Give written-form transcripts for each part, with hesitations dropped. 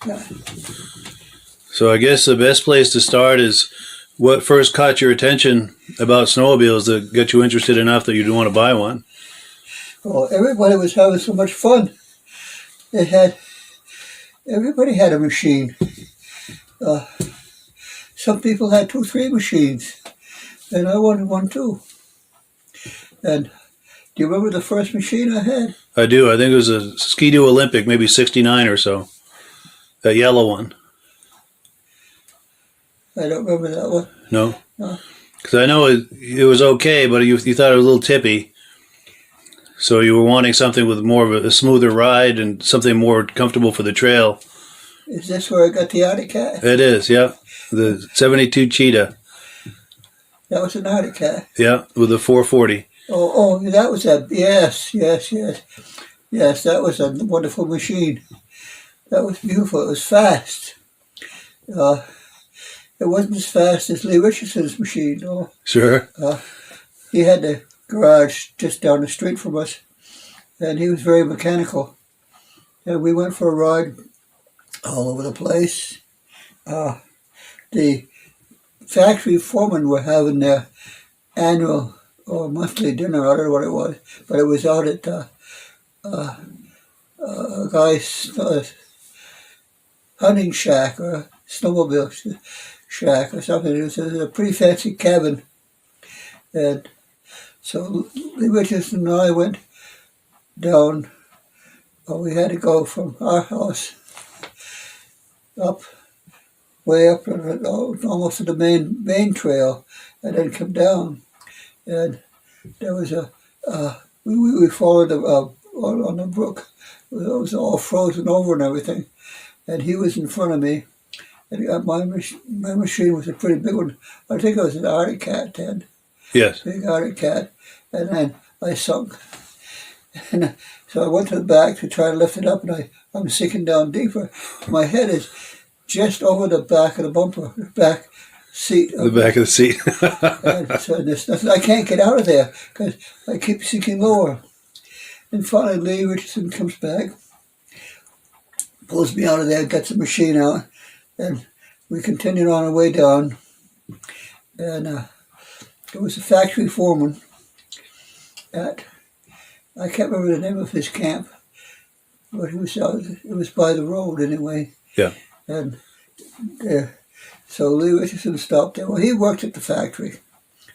Yeah. So I guess the best place to start is what first caught your attention about snowmobiles that got you interested enough that you'd want to buy one? Oh, everybody was having so much fun. Everybody had a machine. Some people had 2, 3 machines, and I wanted one too. And do you remember the first machine I had? I do. I think it was a Ski-Doo Olympic, maybe 69 or so. That yellow one. I don't remember that one. No? No. Because I know it was okay, but you thought it was a little tippy. So you were wanting something with more of a smoother ride and something more comfortable for the trail. Is this where I got the Arctic Cat? It is, yeah. The 72 Cheetah. That was an Arctic Cat. Yeah, with the 440. Oh, that was a, yes. Yes, that was a wonderful machine. That was beautiful. It was fast. It wasn't as fast as Lee Richardson's machine, though. Sure. He had the garage just down the street from us, and he was very mechanical. And we went for a ride all over the place. The factory foremen were having their annual or monthly dinner, I don't know what it was, but it was out at a guy's hunting shack or a snowmobile shack or something. It was a pretty fancy cabin. And so Lee Richardson and I went down. Well, we had to go from our house way up almost to the main trail, and then come down. And there was we followed on the brook. It was all frozen over and everything. And he was in front of me. And my machine was a pretty big one. I think it was an Arctic Cat then. Yes. Big Arctic Cat. And then I sunk. And so I went to the back to try to lift it up, and I'm sinking down deeper. My head is just over the back of the bumper, the back seat. The back of the seat. And so there's nothing, I can't get out of there because I keep sinking lower. And finally Lee Richardson comes back, pulls me out of there, gets the machine out, and we continued on our way down. And there was a factory foreman at, I can't remember the name of his camp, but it was by the road anyway. Yeah. And so Lee Richardson stopped there. Well, he worked at the factory,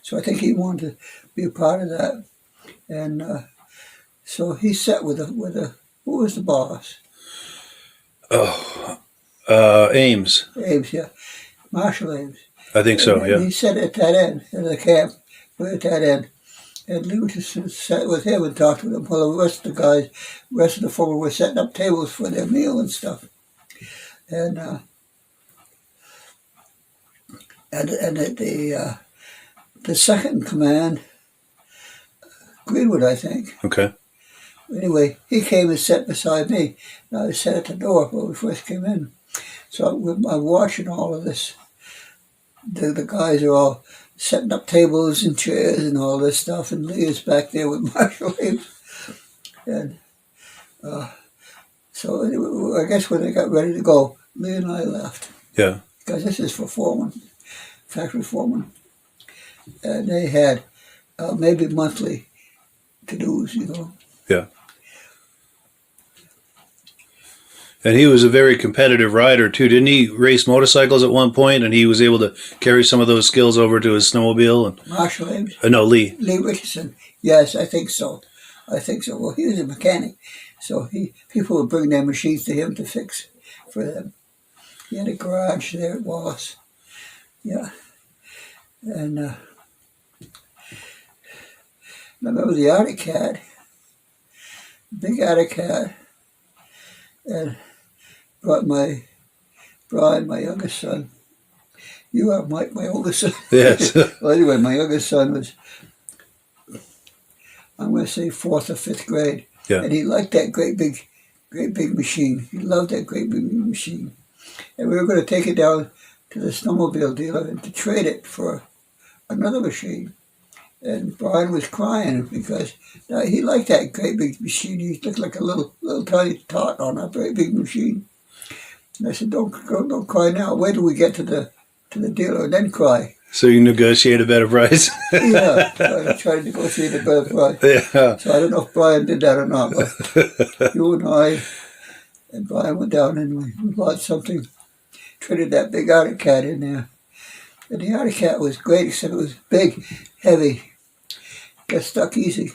so I think he wanted to be a part of that. And so he sat with who was the boss? Ames. Ames, yeah. Marshall Ames. I think so, and yeah. He sat at that end of the camp, way at that end. And Lee Richardson sat with him and talked with him while the rest of the foremen were setting up tables for their meal and stuff. And the second in command, Greenwood, I think. Okay. Anyway, he came and sat beside me. And I sat at the door when we first came in. So I'm watching all of this. The guys are all setting up tables and chairs and all this stuff, and Lee is back there with Marshall Ames. And so I guess when they got ready to go, Lee and I left. Yeah. Because this is for foreman, factory foreman. And they had maybe monthly to-dos, you know. Yeah. And he was a very competitive rider, too. Didn't he race motorcycles at one point, and he was able to carry some of those skills over to his snowmobile? And Marshall Ames? No, Lee. Lee Richardson. Yes, I think so. Well, he was a mechanic, so people would bring their machines to him to fix for them. He had a garage there at Wallace. Yeah. And I remember the Arctic Cat, big Arctic Cat, and Brian, my youngest son. You are Mike, my oldest son. Yes. Well, anyway, my youngest son was, I'm going to say 4th or 5th grade. Yeah. And he liked that great big machine. He loved that great big machine. And we were going to take it down to the snowmobile dealer and to trade it for another machine. And Brian was crying because he liked that great big machine. He looked like a little tiny tot on a very big machine. And I said, don't cry now. Wait till we get to the dealer and then cry. So you negotiate a better price? Yeah, so I tried to negotiate a better price. Yeah. So I don't know if Brian did that or not, but you and I and Brian went down and we bought something, traded that big Arctic Cat in there. And the Arctic Cat was great, except it was big, heavy, got stuck easy.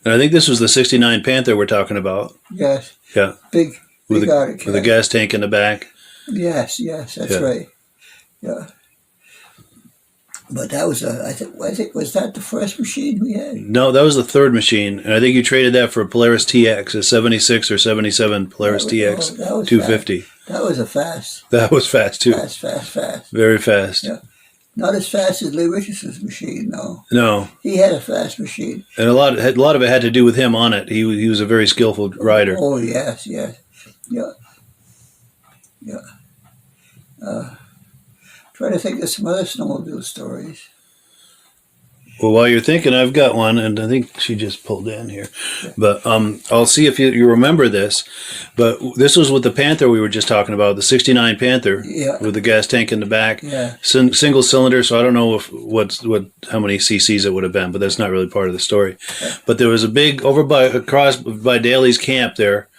And I think this was the 69 Panther we're talking about. Yes. Yeah. Big Arctic Cat. With a gas tank in the back. Yes, that's right. Yeah. But that was I think was that the first machine we had? No, that was the third machine, and I think you traded that for a Polaris TX, a 76 or 77 Polaris TX 250. Fast. That was a fast. That was fast too. Fast. Very fast. Yeah. Not as fast as Lee Richardson's machine, though. No. He had a fast machine. And a lot of it had to do with him on it. He was a very skillful rider. Oh yes. Yeah. Trying to think of some other snowmobile stories. Well, while you're thinking, I've got one, and I think she just pulled in here. But I'll see if you remember this. But this was with the Panther we were just talking about, the 69 Panther with the gas tank in the back. Yeah. Single cylinder, so I don't know how many cc's it would have been, but that's not really part of the story. Yeah. But there was a big, across by Daly's camp there,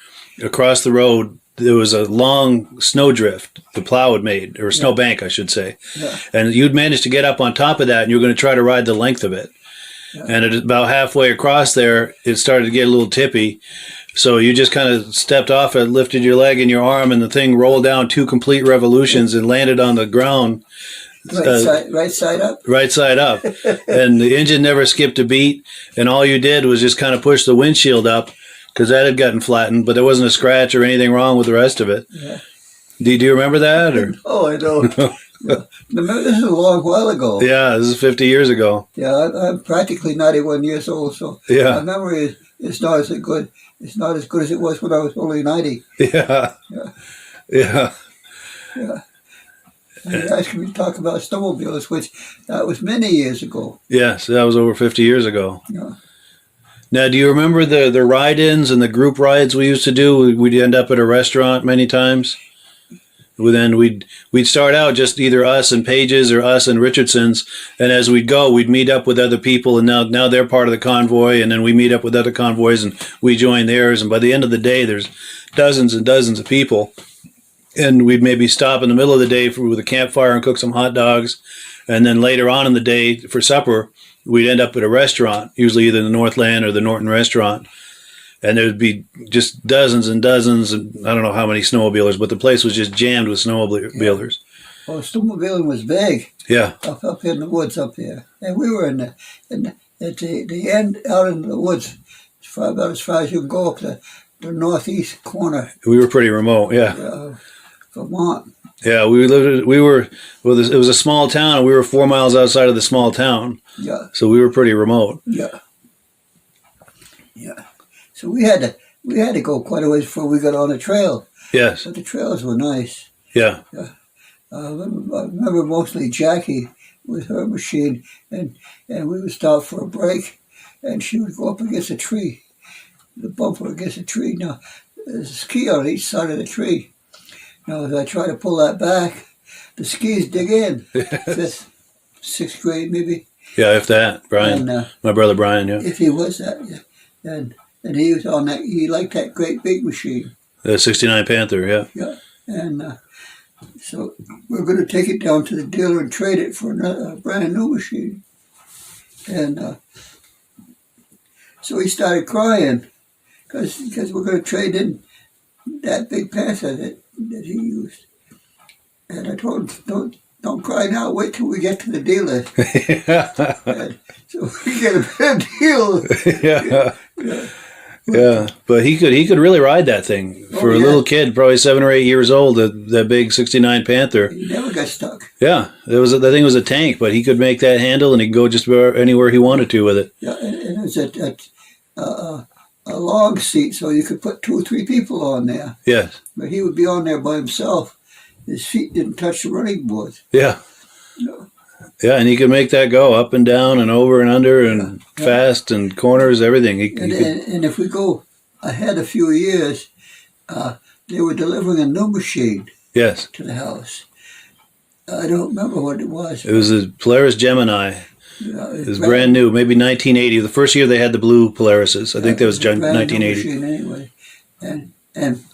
across the road, there was a long snowdrift the plow had made, or a snowbank, I should say. Yeah. And you'd managed to get up on top of that, and you were going to try to ride the length of it. Yeah. And at about halfway across there, it started to get a little tippy. So you just kind of stepped off it, lifted your leg and your arm, and the thing rolled down 2 complete revolutions and landed on the ground. Right side up? Right side up. And the engine never skipped a beat, and all you did was just kind of push the windshield up, because that had gotten flattened, but there wasn't a scratch or anything wrong with the rest of it. Yeah. Do you remember that? Or? Oh, I don't. No. This is a long while ago. Yeah, this is 50 years ago. Yeah, I'm practically 91 years old, so my memory is not as good. It's not as good as it was when I was only 90. Yeah. And you guys can talk about snowmobiles, which that was many years ago. Yes, that was over 50 years ago. Yeah. Now, do you remember the ride-ins and the group rides we used to do? We'd end up at a restaurant many times. Then we'd start out just either us and Page's or us and Richardson's, and as we'd go, we'd meet up with other people, and now they're part of the convoy, and then we meet up with other convoys, and we join theirs, and by the end of the day, there's dozens and dozens of people, and we'd maybe stop in the middle of the day with a campfire and cook some hot dogs, and then later on in the day for supper, we'd end up at a restaurant, usually either the Northland or the Norton restaurant. And there'd be just dozens and dozens, and I don't know how many snowmobilers, but the place was just jammed with snowmobilers. Yeah. Oh, snowmobiling was big. Yeah. Up in the woods up here. And we were at the end, out in the woods, about as far as you can go up the northeast corner. We were pretty remote, yeah. Vermont. Yeah, it was a small town, and we were 4 miles outside of the small town. Yeah. So we were pretty remote. Yeah. So we had to go quite a ways before we got on the trail. Yes. But the trails were nice. Yeah. I remember mostly Jackie with her machine, and we would stop for a break, and she would go up against a tree, the bumper against a tree. Now, there's a ski on each side of the tree. Now, as I try to pull that back, the skis dig in. Fifth, 6th grade, maybe. Yeah, if that. Brian. And, my brother Brian, yeah. If he was that, yeah. And he was on that, he liked that great big machine. The 69 Panther, yeah. Yeah. And so we're going to take it down to the dealer and trade it for a brand new machine. And so he started crying because we're going to trade in that big Panther that he used. And I told him, don't cry now, wait till we get to the dealer. So we get a bad deal. Yeah, but he could really ride that thing for a little kid, probably 7 or 8 years old. That big 69 Panther. He never got stuck. Yeah, the thing was a tank, but he could make that handle, and he could go just about anywhere he wanted to with it. Yeah, and it was a long seat, so you could put 2 or 3 people on there. Yes, but he would be on there by himself. His feet didn't touch the running boards. Yeah. No. Yeah, and he could make that go up and down and over and under and fast and corners, everything. And if we go ahead a few years, they were delivering a new machine. Yes. to the house. I don't remember what it was. It was a Polaris Gemini. It was brand new, maybe 1980. The first year they had the blue Polarises. I think that was 1980. Machine anyway. And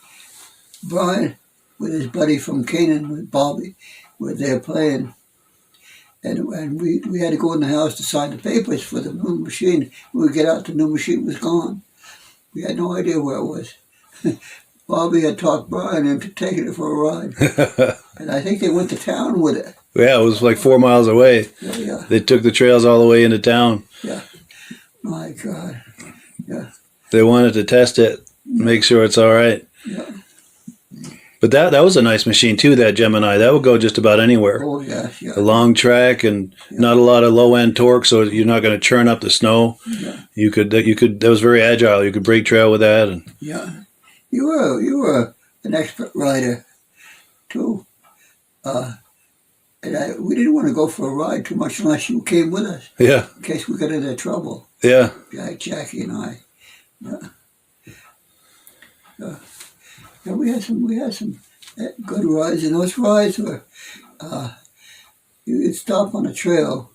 Brian, with his buddy from Canaan, with Bobby, were there playing. And we had to go in the house to sign the papers for the new machine. When we get out, the new machine was gone. We had no idea where it was. Bobby had talked Brian into taking it for a ride. And I think they went to town with it. Yeah, it was like 4 miles away. Yeah. They took the trails all the way into town. Yeah. My God. Yeah. They wanted to test it, make sure it's all right. Yeah. But that was a nice machine too, that Gemini. That would go just about anywhere. Oh, yeah. Yeah. A long track and not a lot of low-end torque, so you're not going to churn up the snow. Yeah. You could. That was very agile. You could break trail with that. And Yeah. You were an expert rider, too. And we didn't want to go for a ride too much unless you came with us, yeah, in case we got into trouble. yeah. Jackie and I. Yeah. Yeah, we had some good rides, and those rides were you'd stop on a trail,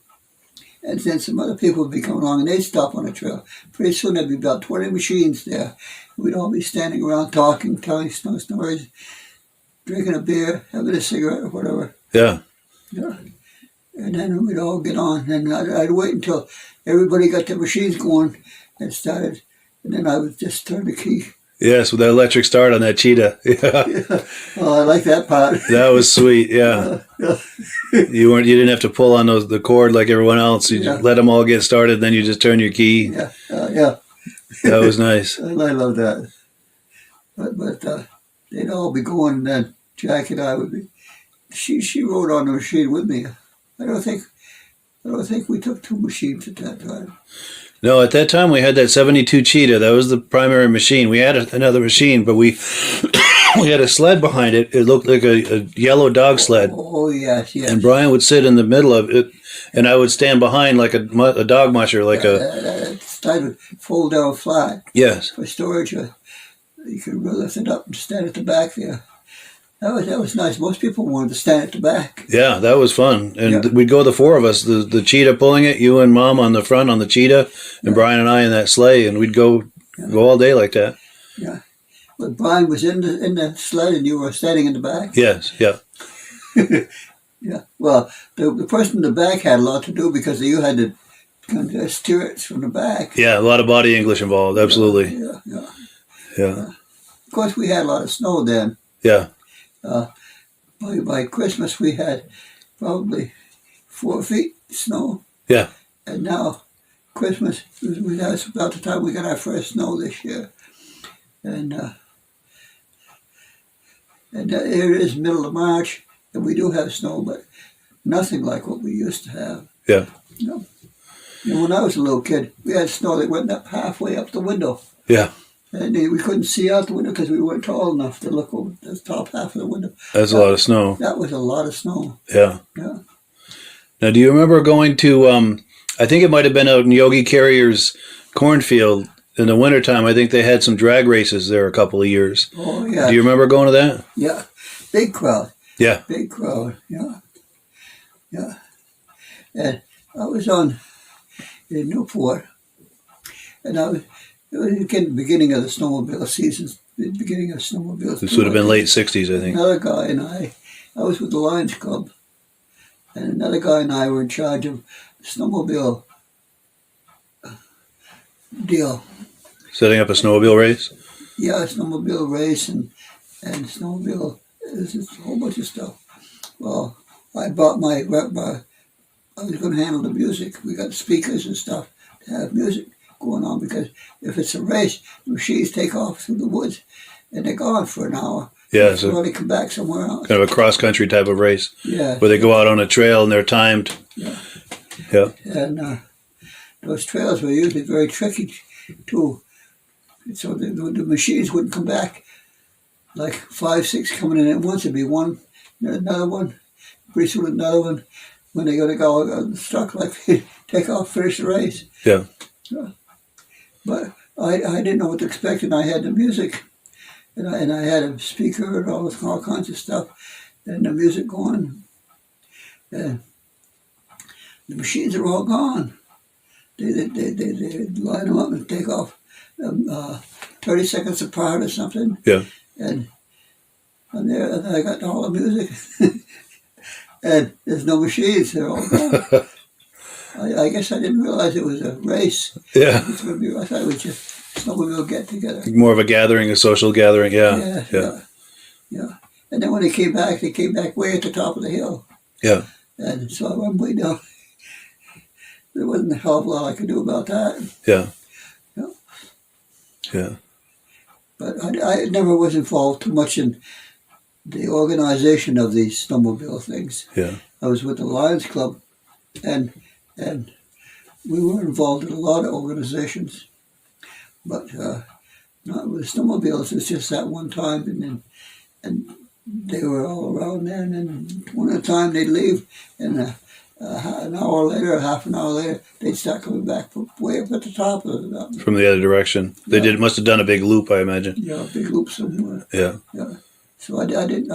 and then some other people would be coming along, and they'd stop on a trail. Pretty soon there'd be about 20 machines there. We'd all be standing around talking, telling snow stories, drinking a beer, having a cigarette or whatever. Yeah. Yeah. And then we'd all get on, and I'd wait until everybody got their machines going and started, and then I would just turn the key. Yes, with that electric start on that Cheetah. Yeah. Yeah. Oh, I like that part. That was sweet. Yeah. You didn't have to pull on the cord like everyone else. You just let them all get started, then you just turn your key. Yeah. Yeah. That was nice. I love that. But they'd all be going, and then Jack and I would be. She rode on the machine with me. I don't think we took two machines at that time. No, at that time we had that 72 Cheetah. That was the primary machine. We had another machine, but we we had a sled behind it. It looked like a yellow dog sled. Oh, yes. And Brian would sit in the middle of it, and I would stand behind like a dog musher, like a sled would fold down flat. Yes. For storage. You could lift it up and stand at the back there. That was nice. Most people wanted to stand at the back. Yeah, that was fun. And we'd go the four of us, the Cheetah pulling it, you and Mom on the front on the Cheetah, and Brian and I in that sleigh, and we'd go all day like that. Yeah. But Brian was in the sled and you were standing in the back? Yes, yeah. Yeah. Well, the person in the back had a lot to do because you had to kind of steer it from the back. Yeah, a lot of body English involved, absolutely. Yeah. Of course, we had a lot of snow then. Yeah. By Christmas, we had probably 4 feet snow. Yeah. And now, Christmas, that's about the time we got our first snow this year. And here it is, middle of March, and we do have snow, but nothing like what we used to have. Yeah. You know, when I was a little kid, we had snow that went up halfway up the window. Yeah. And we couldn't see out the window because we weren't tall enough to look over the top half of the window. That's a lot of snow. That was a lot of snow. Yeah. Yeah. Now, do you remember going to, I think it might have been out in Yogi Carrier's cornfield in the wintertime. I think they had some drag races there a couple of years. Oh, yeah. Do you remember going to that? Yeah. Big crowd. Yeah. Big crowd. Yeah. Yeah. And I was in Newport, and it was again the beginning of the snowmobile season, the beginning of snowmobiles. This would have been late 60s, I think. Another guy and I was with the Lions Club, and another guy and I were in charge of the snowmobile deal. Setting up a snowmobile race? Yeah, snowmobile race and snowmobile, there's a whole bunch of stuff. Well, I bought I was going to handle the music. We got speakers and stuff to have music going on, because if it's a race, the machines take off through the woods and they're gone for an hour. Yeah, so they come back somewhere else. Kind of a cross-country type of race. Yeah. Where they go out on a trail and they're timed. Yeah. Yeah. And those trails were usually very tricky too. So the machines wouldn't come back. Like 5, 6 coming in at once. It'd be one, another one, pretty soon another one. When they got to go stuck, like take off, finish the race. Yeah. But I didn't know what to expect, and I had the music. and I had a speaker and all kinds of stuff, and the music going, and the machines are all gone. They line them up and take off 30 seconds apart or something. Yeah. And I got all the music, and there's no machines. They're all gone. I guess I didn't realize it was a race. Yeah. I thought it was just snowmobile get together. More of a gathering, a social gathering. Yeah. And then when they came back way at the top of the hill. Yeah. And so I went way down. There wasn't a hell of a lot I could do about that. Yeah. Yeah. Yeah. But I never was involved too much in the organization of these snowmobile things. Yeah. I was with the Lions Club, and we were involved in a lot of organizations, but not with snowmobiles. It's just that one time, and they were all around there, and then one at a time they'd leave, and an hour later, half an hour later, they'd start coming back from way up at the top of the From the other direction. They must have done a big loop, I imagine. Yeah, a big loop somewhere. Yeah. Yeah. So I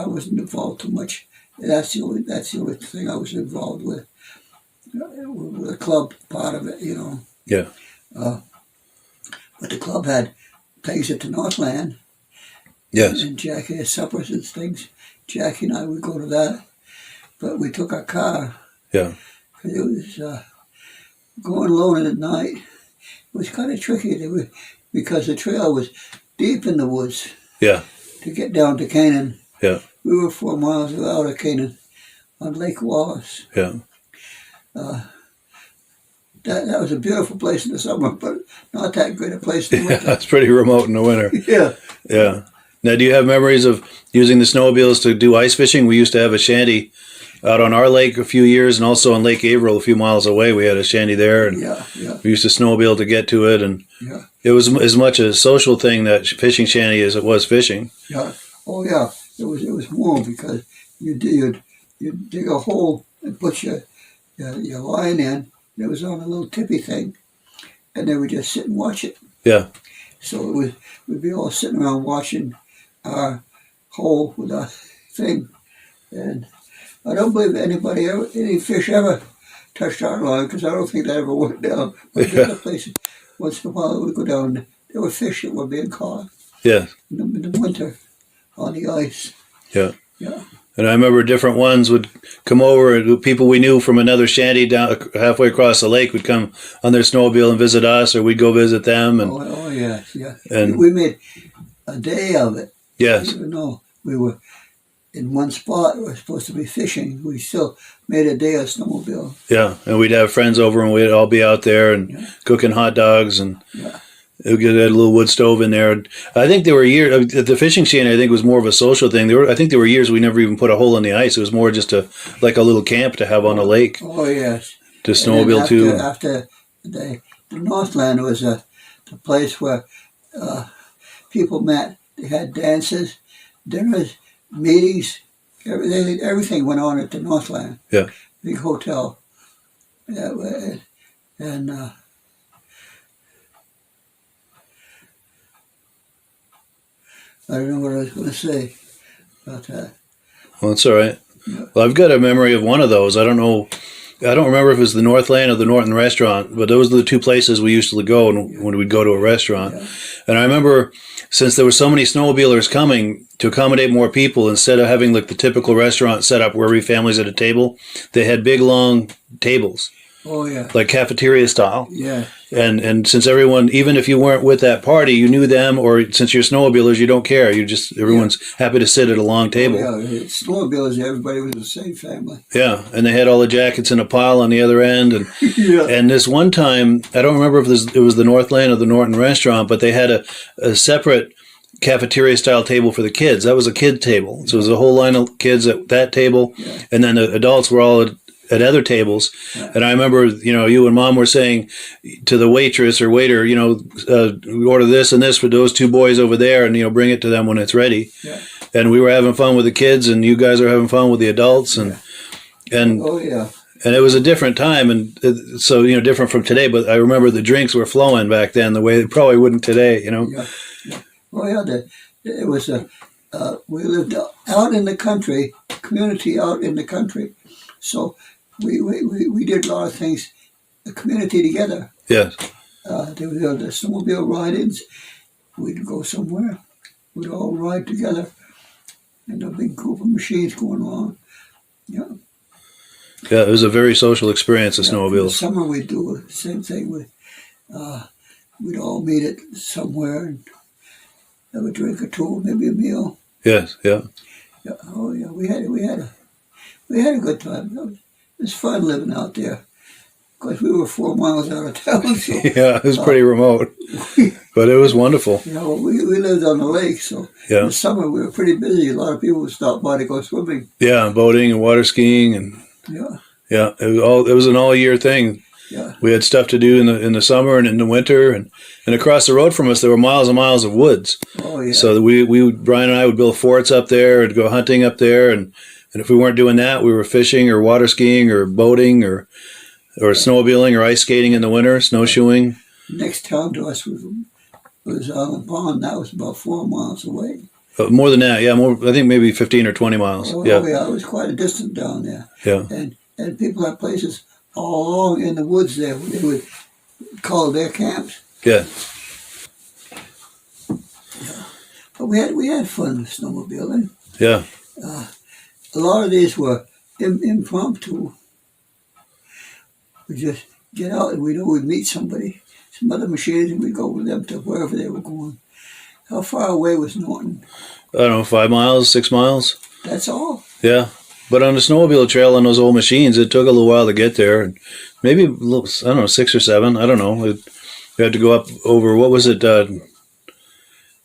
wasn't involved too much. That's the only thing I was involved with the club part of it, Yeah. But the club had things at the Northland. Yes. And Jackie had suppers and things. Jackie and I would go to that, but we took our car. Yeah. Because it was going alone at night. It was kind of tricky because the trail was deep in the woods. Yeah. To get down to Canaan. Yeah. We were 4 miles out of Canaan on Lake Wallace. Yeah. That was a beautiful place in the summer, but not that great a place in the winter. Yeah, it's pretty remote in the winter. Yeah. Yeah. Now, do you have memories of using the snowmobiles to do ice fishing? We used to have a shanty out on our lake a few years, and also on Lake Averill a few miles away. We had a shanty there, and we used to snowmobile to get to it, and it was as much a social thing, that fishing shanty, as it was fishing. Yeah. Oh yeah. It was more because you'd dig a hole and put your line in. And it was on a little tippy thing, and they would just sit and watch it. Yeah. So we'd be all sitting around watching our hole with our thing, and I don't believe any fish ever touched our line, because I don't think that ever went down. But the other places, once in a while it would go down. There were fish that were being caught. Yeah. In the winter on the ice. Yeah. Yeah. And I remember different ones would come over, and people we knew from another shanty down halfway across the lake would come on their snowmobile and visit us, or we'd go visit them. And oh yeah. And we made a day of it. Yes. Even though we were in one spot, we were supposed to be fishing, we still made a day of snowmobile. Yeah, and we'd have friends over, and we'd all be out there and cooking hot dogs, and we'd get a little wood stove in there. I think there were years at the fishing shanty. I think it was more of a social thing. I think there were years we never even put a hole in the ice. It was more just like a little camp to have on the lake. Oh yes. To snowmobile too. After the Northland was the place where people met. They had dances, dinners, meetings, everything went on at the Northland. Yeah. Big hotel. Yeah, and I don't know what I was going to say about that. Well, that's all right. Well, I've got a memory of one of those. I don't remember if it was the Northland or the Norton Restaurant, but those are the two places we used to go when we'd go to a restaurant. Yeah. And I remember, since there were so many snowmobilers coming, to accommodate more people, instead of having like the typical restaurant set up where every family's at a table, they had big, long tables. Oh, yeah. Like cafeteria style. Yeah. And since everyone, even if you weren't with that party, you knew them, or since you're snowmobilers, you don't care. Everyone's happy to sit at a long table. Oh, yeah. Snowmobilers, everybody was the same family. Yeah. And they had all the jackets in a pile on the other end. And and this one time, I don't remember if it was the Northland or the Norton Restaurant, but they had a separate cafeteria style table for the kids. That was a kid table. So it was a whole line of kids at that table. Yeah. And then the adults were all at other tables. Yeah. And I remember, you and Mom were saying to the waitress or waiter, we order this and this for those two boys over there, and, bring it to them when it's ready. Yeah. And we were having fun with the kids, and you guys are having fun with the adults. And oh, yeah. And it was a different time, and so, different from today. But I remember the drinks were flowing back then the way they probably wouldn't today, Yeah. Oh, yeah. It was we lived out in the country, community out in the country. So we did a lot of things, the community together. Yes. There were the snowmobile ride-ins. We'd go somewhere. We'd all ride together. And a big group of machines going on. Yeah. Yeah, it was a very social experience, the In the snowmobiles. summer we'd do the same thing. We'd all meet at somewhere and have a drink or two, maybe a meal. Yes, yeah. Yeah. Oh yeah, we had a good time. It was fun living out there. Of course, we were 4 miles out of town, so Yeah, it was pretty remote, but it was wonderful. we lived on the lake, so in the summer we were pretty busy. A lot of people would stop by to go swimming. Yeah, boating and water skiing, and Yeah, it was an all year thing. yeah, We had stuff to do in the summer and in the winter, and across the road from us there were miles and miles of woods. oh yeah. So Brian and I would build forts up there and go hunting up there, and if we weren't doing that, we were fishing or water skiing or boating or snowmobiling or ice skating in the winter, snowshoeing. Next town to us was Island Pond. That was about 4 miles away. More than that, yeah. I think maybe 15 or 20 miles. Oh Yeah, yeah, it was quite a distance down there. yeah, And people had places all along in the woods there where they would call their camps. yeah. But we had fun snowmobiling. Yeah. A lot of these were impromptu. We just get out and we'd meet somebody, some other machines, and we'd go with them to wherever they were going. How far away was Norton? I don't know, 5 miles, 6 miles. That's all. Yeah. But on the snowmobile trail on those old machines, it took a little while to get there. And maybe, I don't know, 6 or 7. I don't know. We had to go up over, what was it? There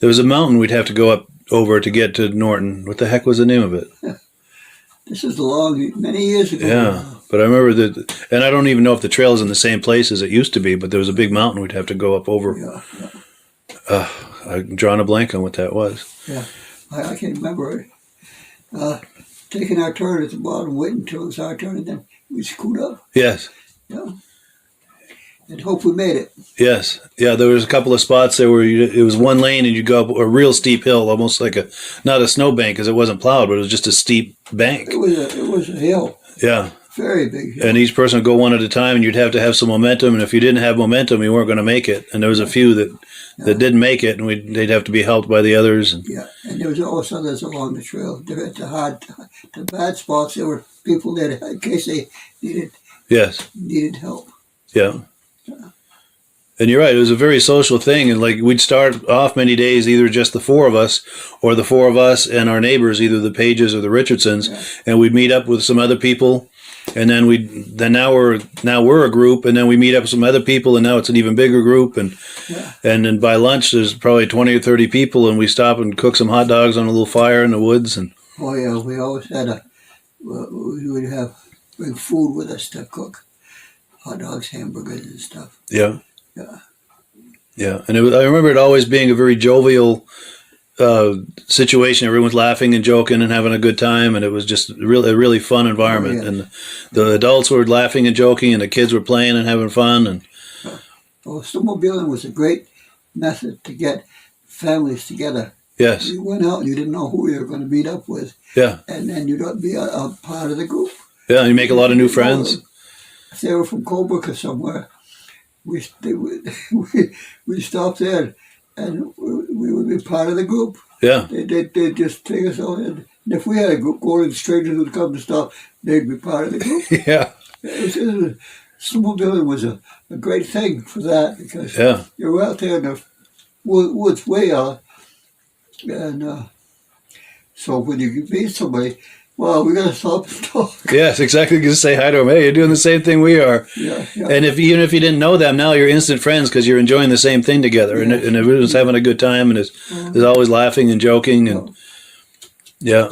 was a mountain we'd have to go up over to get to Norton. What the heck was the name of it? This is many years ago. Yeah. But I remember that, and I don't even know if the trail is in the same place as it used to be, but there was a big mountain we'd have to go up over. Yeah. I'm drawing a blank on what that was. Yeah. I can't remember it. Taking our turn at the bottom, waiting until it was our turn, and then we'd scoot up. Yes. Yeah. And hope we made it. Yes. Yeah, there was a couple of spots there where it was one lane and you go up a real steep hill, almost like not a snow bank because it wasn't plowed, but it was just a steep bank. It was a hill. Yeah. Very big hill. And each person would go one at a time and you'd have to have some momentum. And if you didn't have momentum, you weren't going to make it. And there was a few that didn't make it and they'd have to be helped by the others. And yeah. And there was also others along the trail. There at the bad spots, there were people there in case they needed help. Yeah. And you're right, it was a very social thing. And like we'd start off many days, either just the 4 of us or the 4 of us and our neighbors, either the Pages or the Richardsons, and we'd meet up with some other people. And then now we're a group, and then we meet up with some other people, and now it's an even bigger group. And then by lunch, there's probably 20 or 30 people, and we stop and cook some hot dogs on a little fire in the woods. And oh yeah, we always had we would bring food with us to cook, hot dogs, hamburgers, and stuff. Yeah. Yeah. Yeah, and I remember it always being a very jovial situation. Everyone's laughing and joking and having a good time, and it was just a really fun environment. Oh, yeah. And the adults were laughing and joking, and the kids were playing and having fun. And snowmobiling was a great method to get families together. yes, You went out and you didn't know who you were going to meet up with, yeah, and then you'd be a part of the group. yeah. You make a lot of new friends. If they were from Colebrook or somewhere, we stop there, and we would be part of the group. Yeah, They'd just take us out, and if we had a group going, strangers would come to stop, they'd be part of the group. yeah, Snowmobiling was a great thing for that, because yeah. you're out there in the woods way out, and so when you meet somebody, well, we got to stop and talk. Yes, exactly. Just say hi to them. Hey, you're doing the same thing we are. Yeah. And even if you didn't know them, now you're instant friends because you're enjoying the same thing together, and everyone's having a good time, and is always laughing and joking, and yeah.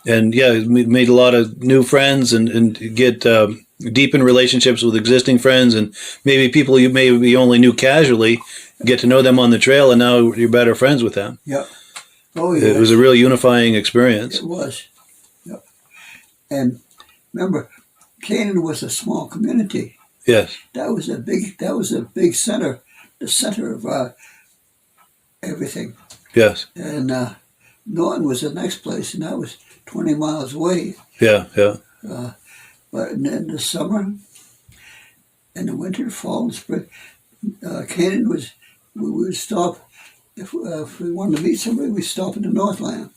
And we made a lot of new friends and get deepen relationships with existing friends, and maybe people you maybe only knew casually, get to know them on the trail, and now you're better friends with them. Yeah. Oh, yeah. It was a real unifying experience. It was. Yep. And remember, Canaan was a small community. Yes. That was a big center, the center of everything. Yes. And Norton was the next place, and that was 20 miles away. Yeah. Yeah. But in the summer, in the winter, fall, and spring, Canaan was, we would stop, if we wanted to meet somebody, we'd stop in the Northland,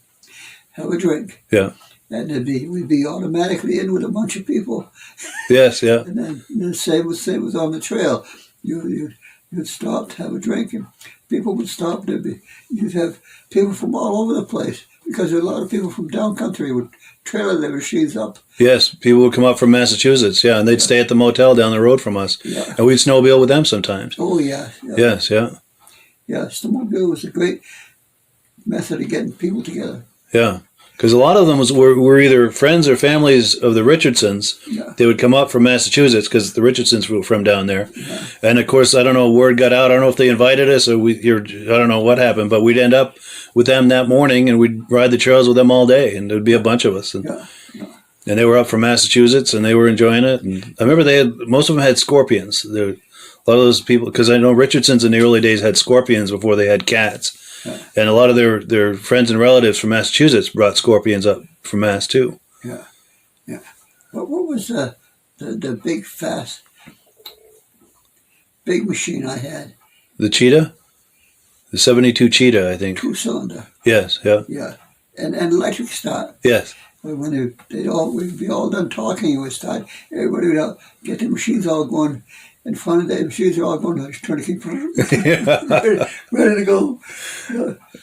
have a drink. Yeah. And we'd be automatically in with a bunch of people. Yes. Yeah. And then same was on the trail. You'd stop to have a drink, and people would stop. You'd have people from all over the place, because a lot of people from down country would trailer their machines up. Yes, people would come up from Massachusetts, yeah, and they'd stay at the motel down the road from us, Yeah. and we'd snowmobile with them sometimes. Oh, yeah. Yes, yeah, Yeah, snowmobile was a great method of getting people together. yeah, because a lot of them were either friends or families of the Richardsons. Yeah. They would come up from Massachusetts because the Richardsons were from down there, Yeah. and of course, I don't know, word got out. I don't know if they invited us or I don't know what happened, but we'd end up with them that morning, and we'd ride the trails with them all day, and there'd be a bunch of us. Yeah. And they were up from Massachusetts, and they were enjoying it. And I remember most of them had scorpions. A lot of those people, because I know Richardsons in the early days had scorpions before they had cats. Yeah. And a lot of their friends and relatives from Massachusetts brought scorpions up from Mass too. Yeah. Yeah. But what was the big machine I had? The Cheetah? The 72 Cheetah, I think. 2-cylinder. Yes, yeah. Yeah. And electric start. Yes. When we'd be all done talking, it would start. Everybody would get the machines all going in front of the machines are all going trying to keep ready to go.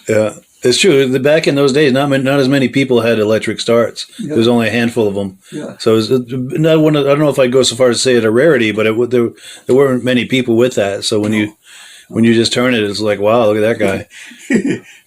Yeah, it's true. Back in those days, not as many people had electric starts. Yeah. There was only a handful of them. Yeah. So I don't know if I'd go so far as to say it a rarity, but there weren't many people with that. So when you just turn it, it's like, wow, look at that guy.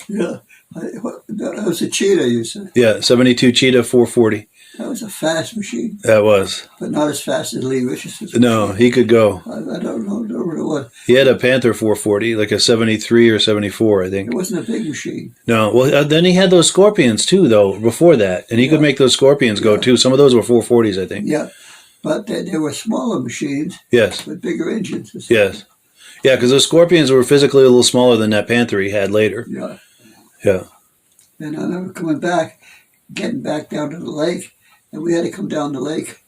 Yeah. That was a Cheetah, you said? Yeah, 72 Cheetah 440. That was a fast machine. That was. But not as fast as Lee Richardson's. No, he could go. I don't know what it was. He had a Panther 440, like a 73 or 74, I think. It wasn't a big machine. No, well, then he had those Scorpions too, though, before that. And he could make those Scorpions go too. Some of those were 440s, I think. Yeah. But they were smaller machines. Yes. With bigger engines. Yes. Yeah, because those Scorpions were physically a little smaller than that Panther he had later. Yeah. Yeah. And I remember getting back down to the lake, and we had to come down the lake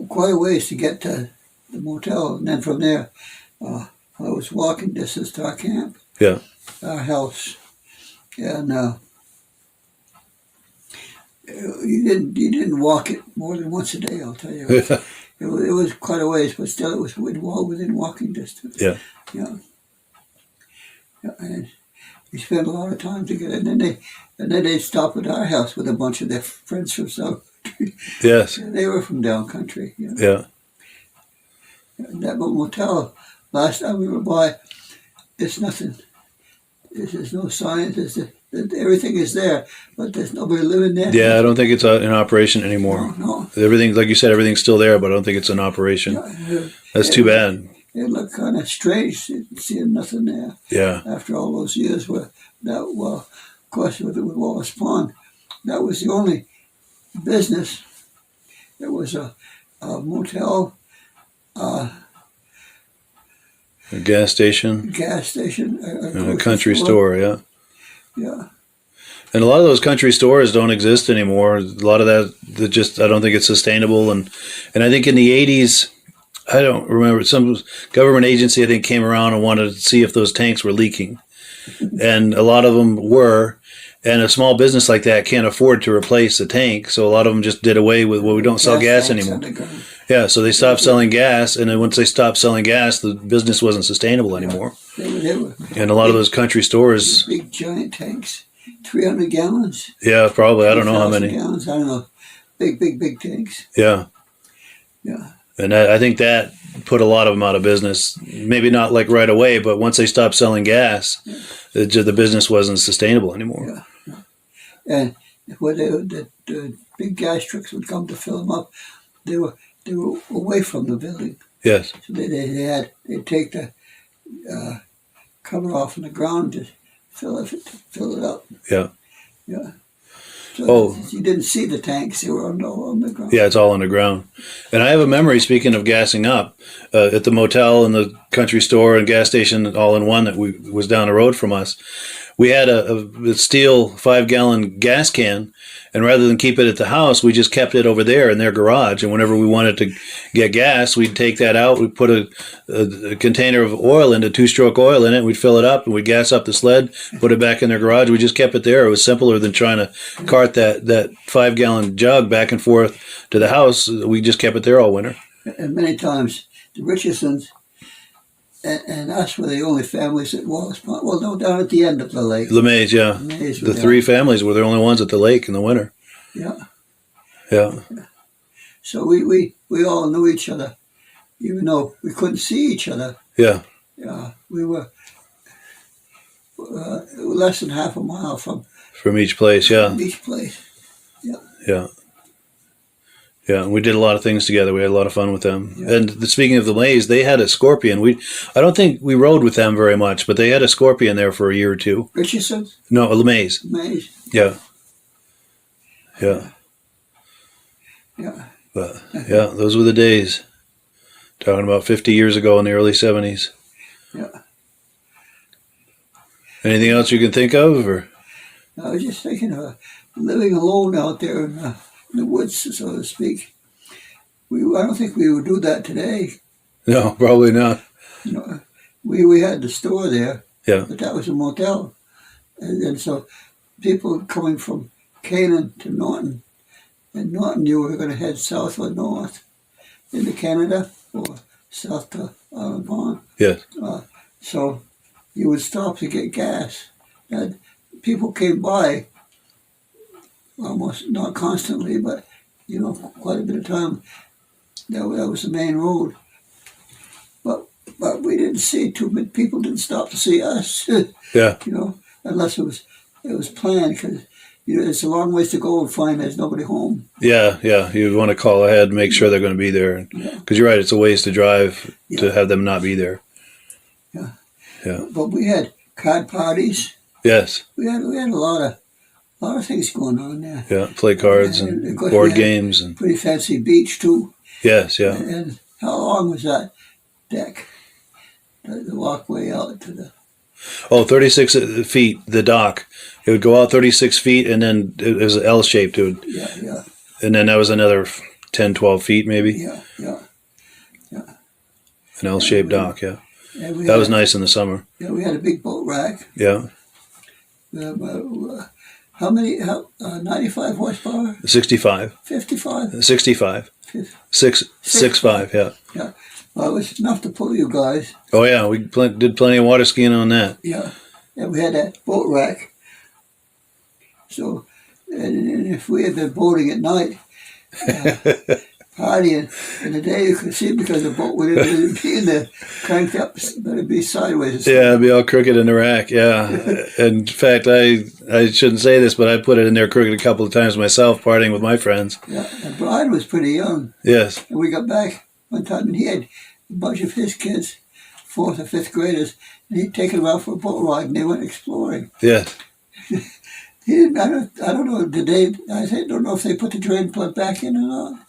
quite a ways to get to the motel. And then from there, I was walking distance to our camp, our house. And you didn't walk it more than once a day, I'll tell you. It was quite a ways, but still it was within walking distance. Yeah. Yeah. And we spent a lot of time together, and then they'd stop at our house with a bunch of their friends from South Country. Yes. They were from down country. You know? Yeah. And that motel, last time we were by, it's nothing. There's no signs. Everything is there, but there's nobody living there. Yeah, I don't think it's in operation anymore. No. Everything, like you said, everything's still there, but I don't think it's in operation. That's too bad. It looked kind of strange seeing nothing there. Yeah. After all those years, of course, with Wallace Pond, that was the only business. There was a motel, A gas station. A A country store, yeah. Yeah. And a lot of those country stores don't exist anymore. A lot of that just, I don't think it's sustainable. And I think in the 80s, I don't remember, some government agency, I think, came around and wanted to see if those tanks were leaking. And a lot of them were. And a small business like that can't afford to replace the tank. So a lot of them just did away with, we don't sell gas anymore. Yeah, so they stopped selling gas. And then once they stopped selling gas, the business wasn't sustainable anymore. They were And a lot of those country stores. Big giant tanks, 300 gallons. Yeah, probably. I don't know how many. Gallons, I don't know. Big tanks. Yeah. Yeah. And I think that put a lot of them out of business. Maybe not like right away, but once they stopped selling gas, the business wasn't sustainable anymore. Yeah. And when the big gas trucks would come to fill them up, they were away from the building. Yes. So they'd take the cover off on the ground to fill it up. Yeah. Yeah. So you didn't see the tanks; they were on the ground. Yeah, it's all underground. And I have a memory, speaking of gassing up, at the motel and the country store and gas station all in one that was down the road from us. we had a steel 5-gallon gas can, and rather than keep it at the house, we just kept it over there in their garage. And whenever we wanted to get gas, we'd take that out. We'd put a container of oil into 2-stroke oil in it. We'd fill it up, and we'd gas up the sled, put it back in their garage. We just kept it there. It was simpler than trying to cart that 5-gallon jug back and forth to the house. We just kept it there all winter. And many times, the Richardsons and us were the only families that was, well, no, down at the end of the lake. LeMay's, yeah. LeMay's The 3 families were the only ones at the lake in the winter. Yeah. Yeah. So we all knew each other, even though we couldn't see each other. Yeah. Yeah. We were less than half a mile from each place, yeah. From each place. Yeah. Yeah. Yeah, we did a lot of things together. We had a lot of fun with them. Yeah. And speaking of the LeMay's, they had a Scorpion. I don't think we rode with them very much, but they had a Scorpion there for a year or two. Richardson? No, a LeMay's. LeMay's. Yeah. Yeah. Yeah. But, yeah, those were the days. Talking about 50 years ago in the early 70s. Yeah. Anything else you can think of? Or? I was just thinking of living alone out there in the woods, so to speak. I don't think we would do that today. No, probably not. You know, we had the store there, yeah, but that was a motel, and so people coming from Canaan to Norton, and Norton, you were going to head south or north into Canada or south to Island Pond. Yes. So you would stop to get gas, and people came by. Almost not constantly, but quite a bit of time. That was the main road. But we didn't see too many people. Didn't stop to see us. Yeah. Unless it was planned, because it's a long ways to go and find there's nobody home. Yeah, yeah. You want to call ahead and make sure they're going to be there, because you're right. It's a ways to drive to have them not be there. Yeah. Yeah. But we had card parties. Yes. We had a lot of things going on there. Yeah, play cards and board games. And pretty fancy beach, too. Yes, yeah. And how long was that deck? The walkway out to the... Oh, 36 feet, the dock. It would go out 36 feet, and then it was an L-shaped. Yeah. And then that was another 10, 12 feet, maybe. Yeah. An L-shaped dock, yeah. That was nice in the summer. Yeah, we had a big boat rack. Yeah. How many? 95 horsepower? 65. 55? 65. 65, yeah. Yeah. Well, it was enough to pull you guys. Oh, yeah. We did plenty of water skiing on that. Yeah. And we had that boat rack. So, and if we had been boating at night, partying, in the day you could see because the boat would be in there, cranked up, but it'd be sideways. Yeah, it'd be all crooked in the rack, yeah. In fact, I shouldn't say this, but I put it in there crooked a couple of times myself, partying with my friends. Yeah, and Brian was pretty young. Yes. And we got back one time, and he had a bunch of his kids, 4th or 5th graders, and he'd taken them out for a boat ride, and they went exploring. Yes. He didn't, I don't know, I don't know if they put the drain plug back in or not.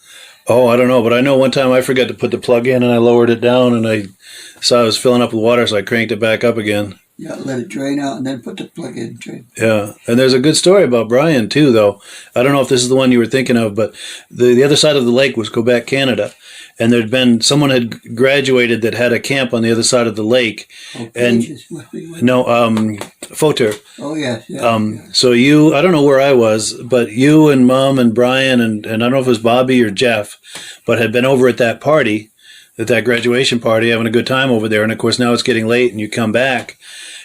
Oh, I don't know, but I know one time I forgot to put the plug in, and I lowered it down, and I saw it was filling up with water, so I cranked it back up again. Yeah, let it drain out, and then put the plug in. Drain. Yeah, and there's a good story about Brian, too, though. I don't know if this is the one you were thinking of, but the other side of the lake was Quebec, Canada, and there'd been, someone had graduated that had a camp on the other side of the lake. Oh, and Fauteur. Oh, yes. So I don't know where I was, but you and Mom and Brian and I don't know if it was Bobby or Jeff, but had been over at that party, at that graduation party, having a good time over there. And of course, now it's getting late and you come back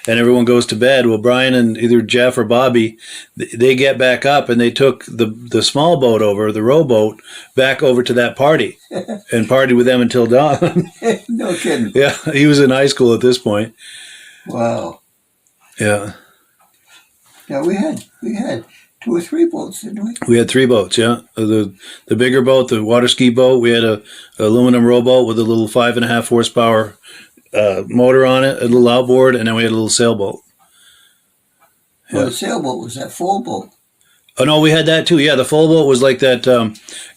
and everyone goes to bed. Well, Brian and either Jeff or Bobby, they get back up and they took the small boat over, the rowboat, back over to that party and partied with them until dawn. No kidding. Yeah, he was in high school at this point. Wow. Yeah. Yeah, we had 2 or 3 boats, didn't we? We had 3 boats, yeah. The bigger boat, the water ski boat, we had a aluminum rowboat with a little 5.5 horsepower motor on it, a little outboard, and then we had a little sailboat. Yeah. Well, the sailboat was that full boat. Oh, no, we had that too. Yeah, the full boat was like that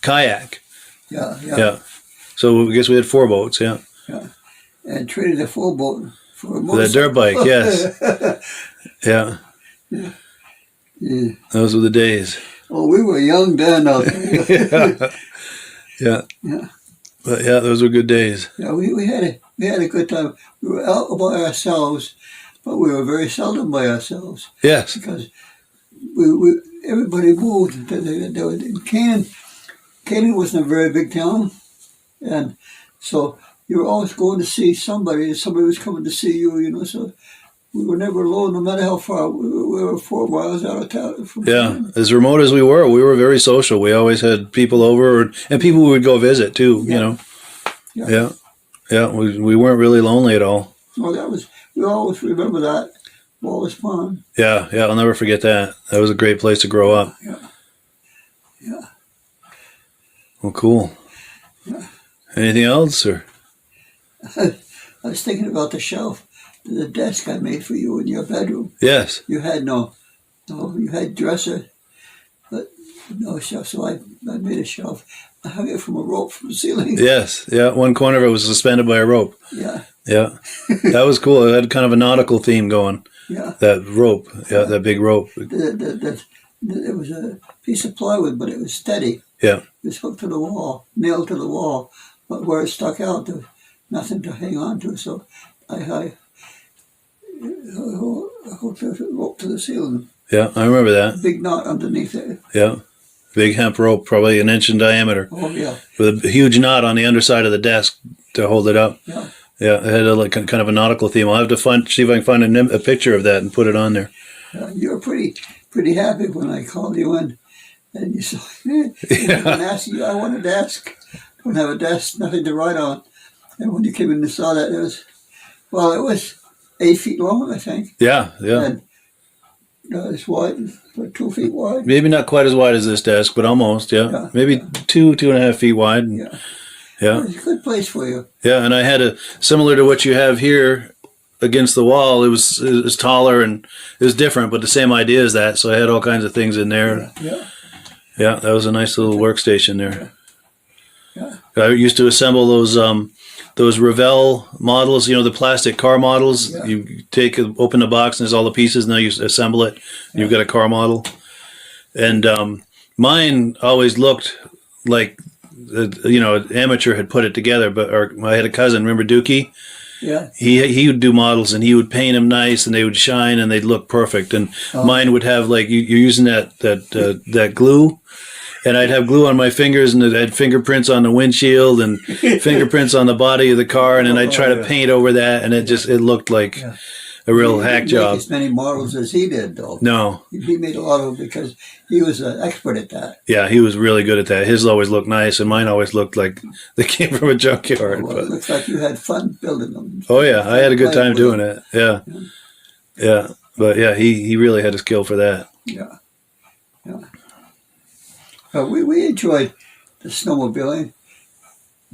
kayak. Yeah. So I guess we had 4 boats, yeah. Yeah. And traded the full boat for a The motorcycle. dirt bike, yes. Yeah. Yeah. Yeah. Those were the days. Oh, we were young then out there. Yeah. Yeah. But yeah, those were good days. Yeah, we had a good time. We were out by ourselves, but we were very seldom by ourselves Yes. because we everybody moved. Canaan wasn't a very big town, and so you were always going to see somebody. Somebody was coming to see you, you know. So we were never alone, no matter how far. We were 4 miles out of town. Yeah, as remote as we were very social. We always had people over, and people we would go visit too. Yeah. You know. Yeah. Yeah. We weren't really lonely at all. Well, we always remember that. Always fun. Yeah. I'll never forget that. That was a great place to grow up. Yeah. Well, cool. Yeah. Anything else, or? I was thinking about the shelf, the desk I made for you in your bedroom. Yes. You had you had dresser, but no shelf. So I made a shelf. I hung it from a rope from the ceiling. Yes. Yeah. One corner of it was suspended by a rope. Yeah. Yeah. That was cool. It had kind of a nautical theme going. Yeah. That rope. Yeah. That big rope. It was a piece of plywood, but it was steady. Yeah. It was hooked to the wall, nailed to the wall, but where it stuck out, there was nothing to hang on to. So I hooked a rope to the ceiling. Yeah. I remember that. Big knot underneath it. Yeah. Big hemp rope, probably an inch in diameter. Oh, yeah. With a huge knot on the underside of the desk to hold it up. Yeah. Yeah, it had kind of a nautical theme. I'll have to see if I can find a picture of that and put it on there. You were pretty happy when I called you in. And you said, I want a desk. I don't have a desk, nothing to write on. And when you came in and saw that, it was 8 feet long, I think. Yeah. And it's wide, about 2 feet wide. Maybe not quite as wide as this desk, but almost, yeah. Maybe 2.5 feet wide. Yeah. Yeah. It's a good place for you. Yeah, and I had similar to what you have here against the wall. It was taller and it was different, but the same idea as that. So I had all kinds of things in there. Yeah, that was a nice little workstation there. Yeah. I used to assemble those Revell models, the plastic car models. Yeah. You open the box and there's all the pieces, and then you assemble it. And you've got a car model. And mine always looked like, an amateur had put it together. But I had a cousin, remember Dookie? Yeah. He would do models, and he would paint them nice, and they would shine, and they'd look perfect. And mine would have, like, you're using that glue. And I'd have glue on my fingers, and it had fingerprints on the windshield and fingerprints on the body of the car. And then I'd try to paint over that, and it looked like a real hack job. Make as many models as he did, though. No. He made a lot of them because he was an expert at that. Yeah, he was really good at that. His always looked nice, and mine always looked like they came from a junkyard. Well, it looks like you had fun building them. Oh, yeah. I had a good time doing it. Yeah. Yeah. But, yeah, he really had a skill for that. Yeah. We enjoyed the snowmobiling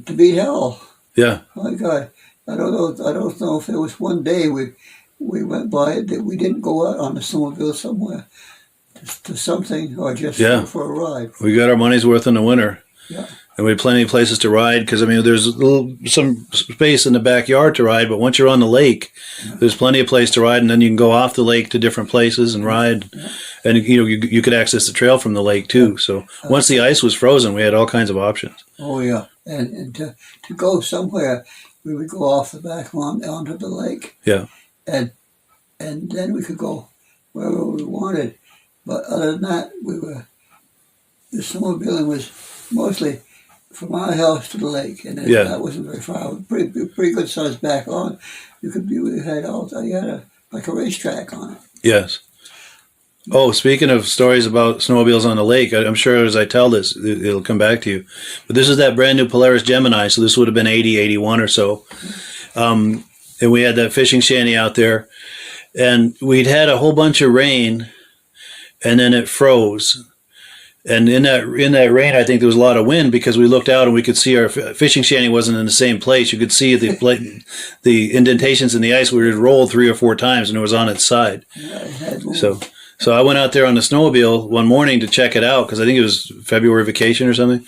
to beat hell. Yeah. My God, I don't know if there was one day we went by it that we didn't go out on the snowmobile somewhere to something or just for a ride. We got our money's worth in the winter. Yeah. And we had plenty of places to ride because, there's some space in the backyard to ride, but once you're on the lake, there's plenty of place to ride, and then you can go off the lake to different places and ride. Yeah. And, you could access the trail from the lake, too. So once the ice was frozen, we had all kinds of options. Oh, yeah. And to go somewhere, we would go off the back onto the lake. Yeah. And then we could go wherever we wanted. But other than that, the snowmobiling was mostly from our house to the lake, and that wasn't very far. Pretty good size back on. You had like a racetrack on it. Yes. Oh, speaking of stories about snowmobiles on the lake, I'm sure as I tell this, it'll come back to you. But this is that brand new Polaris Gemini, so this would have been 80, 81 or so. And we had that fishing shanty out there, and we'd had a whole bunch of rain, and then it froze. And in that rain, I think there was a lot of wind because we looked out and we could see our fishing shanty wasn't in the same place. You could see the indentations in the ice where it rolled 3 or 4 times and it was on its side. So I went out there on the snowmobile one morning to check it out because I think it was February vacation or something.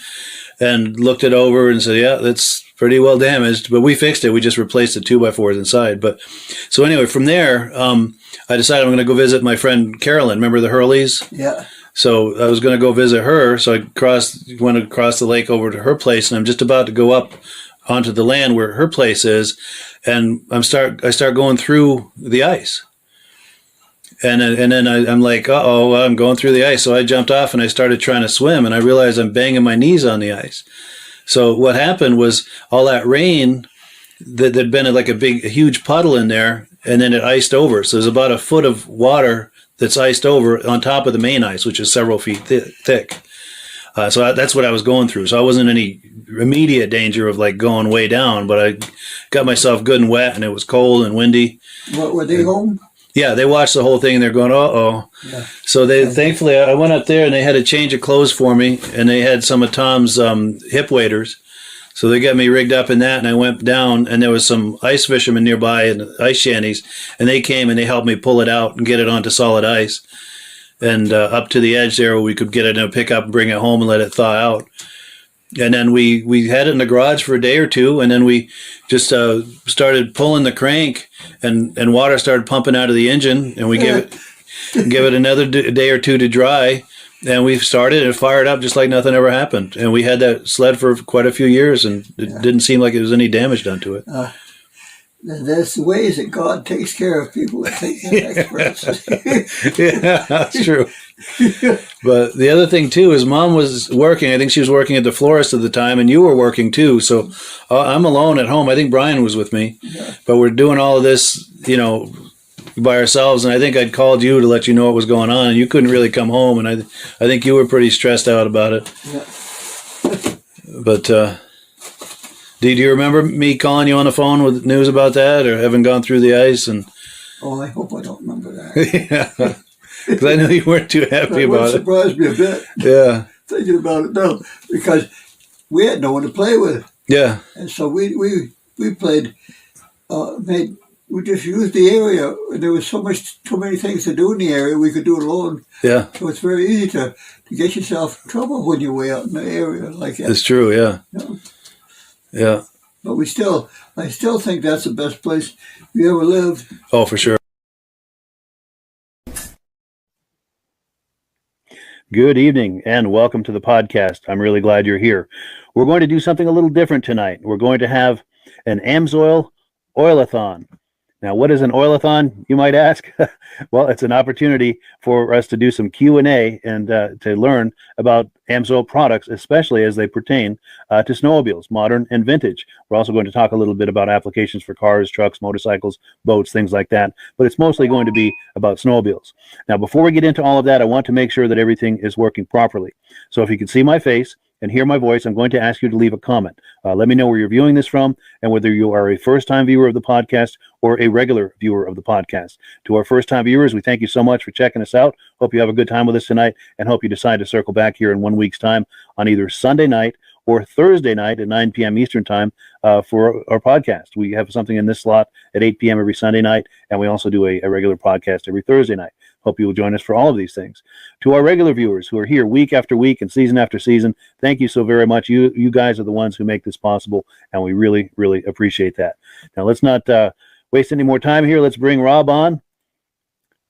and looked it over and said, yeah, that's pretty well damaged, but we fixed it. We just replaced the 2x4s inside. But so anyway, from there, I decided I'm going to go visit my friend Carolyn. Remember the Hurleys? Yeah. So I was going to go visit her. So I went across the lake over to her place, and I'm just about to go up onto the land where her place is, and I start going through the ice. And then I'm like, uh-oh, I'm going through the ice. So I jumped off and I started trying to swim, and I realized I'm banging my knees on the ice. So what happened was all that rain, there'd been like a huge puddle in there, and then it iced over. So there's about a foot of water that's iced over on top of the main ice, which is several feet thick. So that's what I was going through. So I wasn't in any immediate danger of like going way down, but I got myself good and wet, and it was cold and windy. What, were they home? Yeah, they watched the whole thing, and they're going, uh-oh. Yeah. So thankfully, I went up there, and they had a change of clothes for me, and they had some of Tom's hip waders. So they got me rigged up in that, and I went down, and there was some ice fishermen nearby and ice shanties, and they came and they helped me pull it out and get it onto solid ice, and up to the edge there where we could get it in a pickup and bring it home and let it thaw out. And then we had it in the garage for a day or two, and then we just started pulling the crank, and water started pumping out of the engine, and we gave it another day or two to dry, and we started and fired up just like nothing ever happened. And we had that sled for quite a few years, and it didn't seem like there was any damage done to it. There's the ways that God takes care of people that take experts. Yeah, that's true. But the other thing, too, is Mom was working. I think she was working at the florist at the time, and you were working, too. So I'm alone at home. I think Brian was with me. Yeah. But we're doing all of this, by ourselves. And I think I'd called you to let you know what was going on, and you couldn't really come home. And I think you were pretty stressed out about it. Yeah. But do you remember me calling you on the phone with news about that, or having gone through the ice? And I hope I don't remember that. Yeah. Because I know you weren't too happy about it. It surprised me a bit. Yeah. Thinking about it now, because we had no one to play with. Yeah. And so we played, we just used the area. There was too many things to do in the area. We could do it alone. Yeah. So it's very easy to get yourself in trouble when you're way out in the area like that. It's true, yeah. Yeah. But I still think that's the best place we ever lived. Oh, for sure. Good evening and welcome to the podcast. I'm really glad you're here. We're going to do something a little different tonight. We're going to have an AMSOIL Oilathon. Now, what is an Oilathon, you might ask? Well, it's an opportunity for us to do some Q&A and to learn about AMSOIL products, especially as they pertain to snowmobiles, modern and vintage. We're also going to talk a little bit about applications for cars, trucks, motorcycles, boats, things like that. But it's mostly going to be about snowmobiles. Now, before we get into all of that, I want to make sure that everything is working properly. So if you can see my face and hear my voice, I'm going to ask you to leave a comment. Let me know where you're viewing this from and whether you are a first-time viewer of the podcast or a regular viewer of the podcast. To our first-time viewers, we thank you so much for checking us out. Hope you have a good time with us tonight, and hope you decide to circle back here in 1 week's time on either Sunday night or Thursday night at 9 p.m. Eastern time for our podcast. We have something in this slot at 8 p.m. every Sunday night, and we also do a regular podcast every Thursday night. Hope you will join us for all of these things. To our regular viewers who are here week after week and season after season, thank you so very much. You guys are the ones who make this possible, and we really, really appreciate that. Now, let's not waste any more time here. Let's bring Rob on.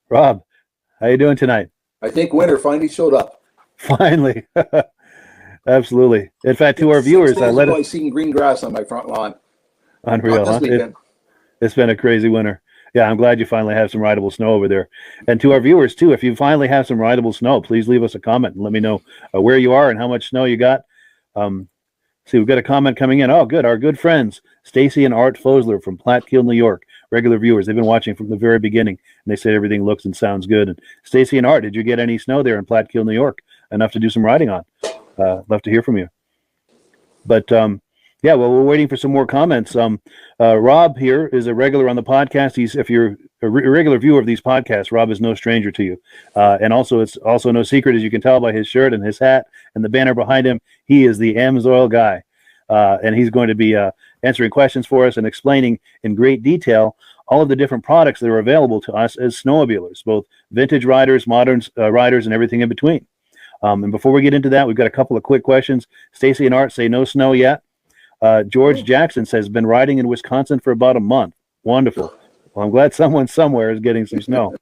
Rob, how you doing tonight? I think winter finally showed up. Finally. Absolutely. In fact, to our viewers, I seen green grass on my front lawn. Unreal, huh? It's been a crazy winter. Yeah, I'm glad you finally have some rideable snow over there. And to our viewers, too, if you finally have some rideable snow, please leave us a comment and let me know where you are and how much snow you got. See, we've got a comment coming in. Oh, good. Our good friends, Stacy and Art Fosler from Plattkeel, New York, regular viewers. They've been watching from the very beginning, and they said everything looks and sounds good. And Stacy and Art, did you get any snow there in Plattkeel, New York? Enough to do some riding on? Love to hear from you. But yeah, well, we're waiting for some more comments. Rob here is a regular on the podcast. If you're a regular viewer of these podcasts, Rob is no stranger to you. And also, it's also no secret, as you can tell by his shirt and his hat and the banner behind him, he is the AMSOIL guy. And he's going to be answering questions for us and explaining in great detail all of the different products that are available to us as snowmobilers, both vintage riders, modern riders, and everything in between. And before we get into that, we've got a couple of quick questions. Stacy and Art say no snow yet. George Jackson says, been riding in Wisconsin for about a month. Wonderful. Well, I'm glad someone somewhere is getting some snow.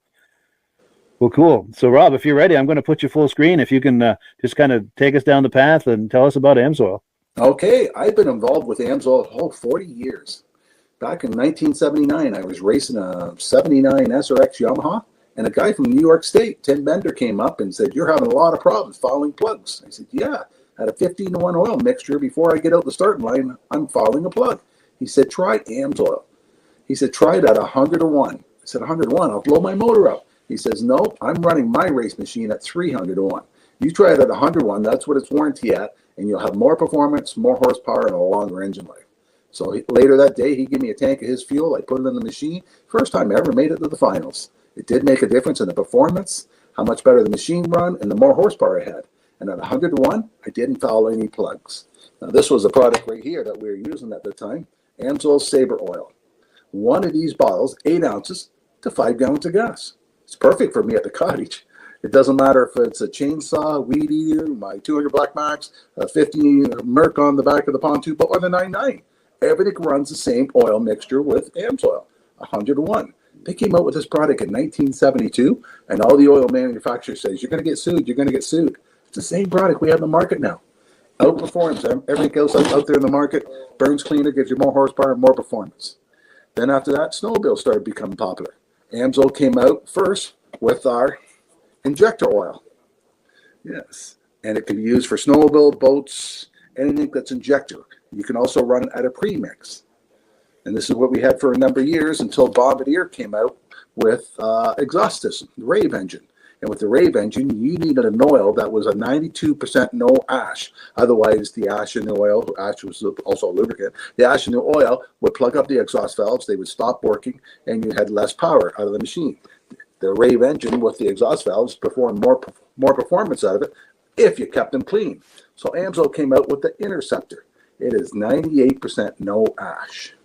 Well, cool. So, Rob, if you're ready, I'm going to put you full screen. If you can just kind of take us down the path and tell us about Amsoil. Okay, I've been involved with Amsoil 40 years. Back in 1979, I was racing a 79 SRX Yamaha, and a guy from New York State, Tim Bender, came up and said, "You're having a lot of problems fouling plugs." I said, "Yeah, I had a 15-to-1 oil mixture. Before I get out the starting line, I'm fouling a plug." He said, "Try Amsoil." He said, "Try it at 100-to-1. I said, 100-to-1, I'll blow my motor up. He says, "No, I'm running my race machine at 300-to-1. You try it at 100-to-1, that's what it's warranty at, and you'll have more performance, more horsepower, and a longer engine life." So later that day, he gave me a tank of his fuel. I put it in the machine. First time I ever made it to the finals. It did make a difference in the performance, how much better the machine run, and the more horsepower I had. And at 100-to-1, I didn't foul any plugs. Now, this was a product right here that we were using at the time, Amsoil Sabre Oil. One of these bottles, 8 ounces to 5 gallons of gas. It's perfect for me at the cottage. It doesn't matter if it's a chainsaw, weed eater, my 200 Black Max, a 50 Merc on the back of the pontoon boat, or the 99. Everything runs the same oil mixture with Amsoil, 100-to-1. They came out with this product in 1972, and all the oil manufacturers says, "You're going to get sued, you're going to get sued." It's the same product we have in the market now. Outperforms everything else out there in the market. Burns cleaner, gives you more horsepower, more performance. Then after that, snowmobiles started becoming popular. Amsoil came out first with our injector oil. Yes. And it can be used for snowmobile, boats, anything that's injector. You can also run it at a premix. And this is what we had for a number of years until Bombardier came out with exhaust system, the Rave engine. And with the Rave engine, you needed an oil that was a 92% no ash. Otherwise, the ash in the oil, ash was also a lubricant, the ash in the oil would plug up the exhaust valves, they would stop working, and you had less power out of the machine. The Rave engine with the exhaust valves performed more performance out of it if you kept them clean. So Amsoil came out with the Interceptor. It is 98% no ash.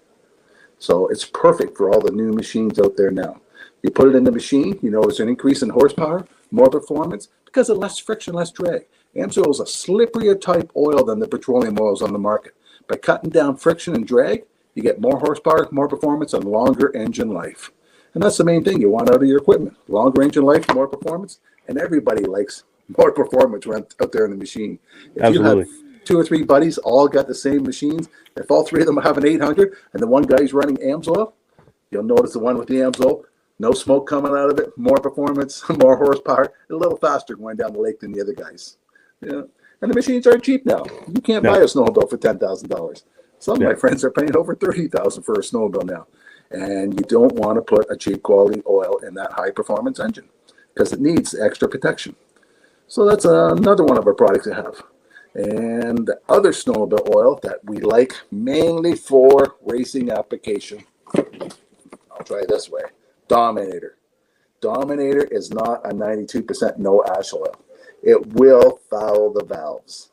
So it's perfect for all the new machines out there now. You put it in the machine, you notice an increase in horsepower, more performance, because of less friction, less drag. Amsoil is a slipperier type oil than the petroleum oils on the market. By cutting down friction and drag, you get more horsepower, more performance, and longer engine life. And that's the main thing you want out of your equipment. Longer engine life, more performance, and everybody likes more performance out there in the machine. If Absolutely. you have 2 or 3 buddies all got the same machines, if all 3 of them have an 800 and the one guy's running Amsoil, you'll notice the one with the Amsoil, no smoke coming out of it, more performance, more horsepower, a little faster going down the lake than the other guys. Yeah. And the machines aren't cheap now. You can't buy a snowmobile for $10,000. Some of my friends are paying over $30,000 for a snowmobile now. And you don't want to put a cheap quality oil in that high performance engine because it needs extra protection. So that's another one of our products I have. And the other snowmobile oil that we like mainly for racing application, I'll try it this way. Dominator. Dominator is not a 92% no ash oil. It will foul the valves.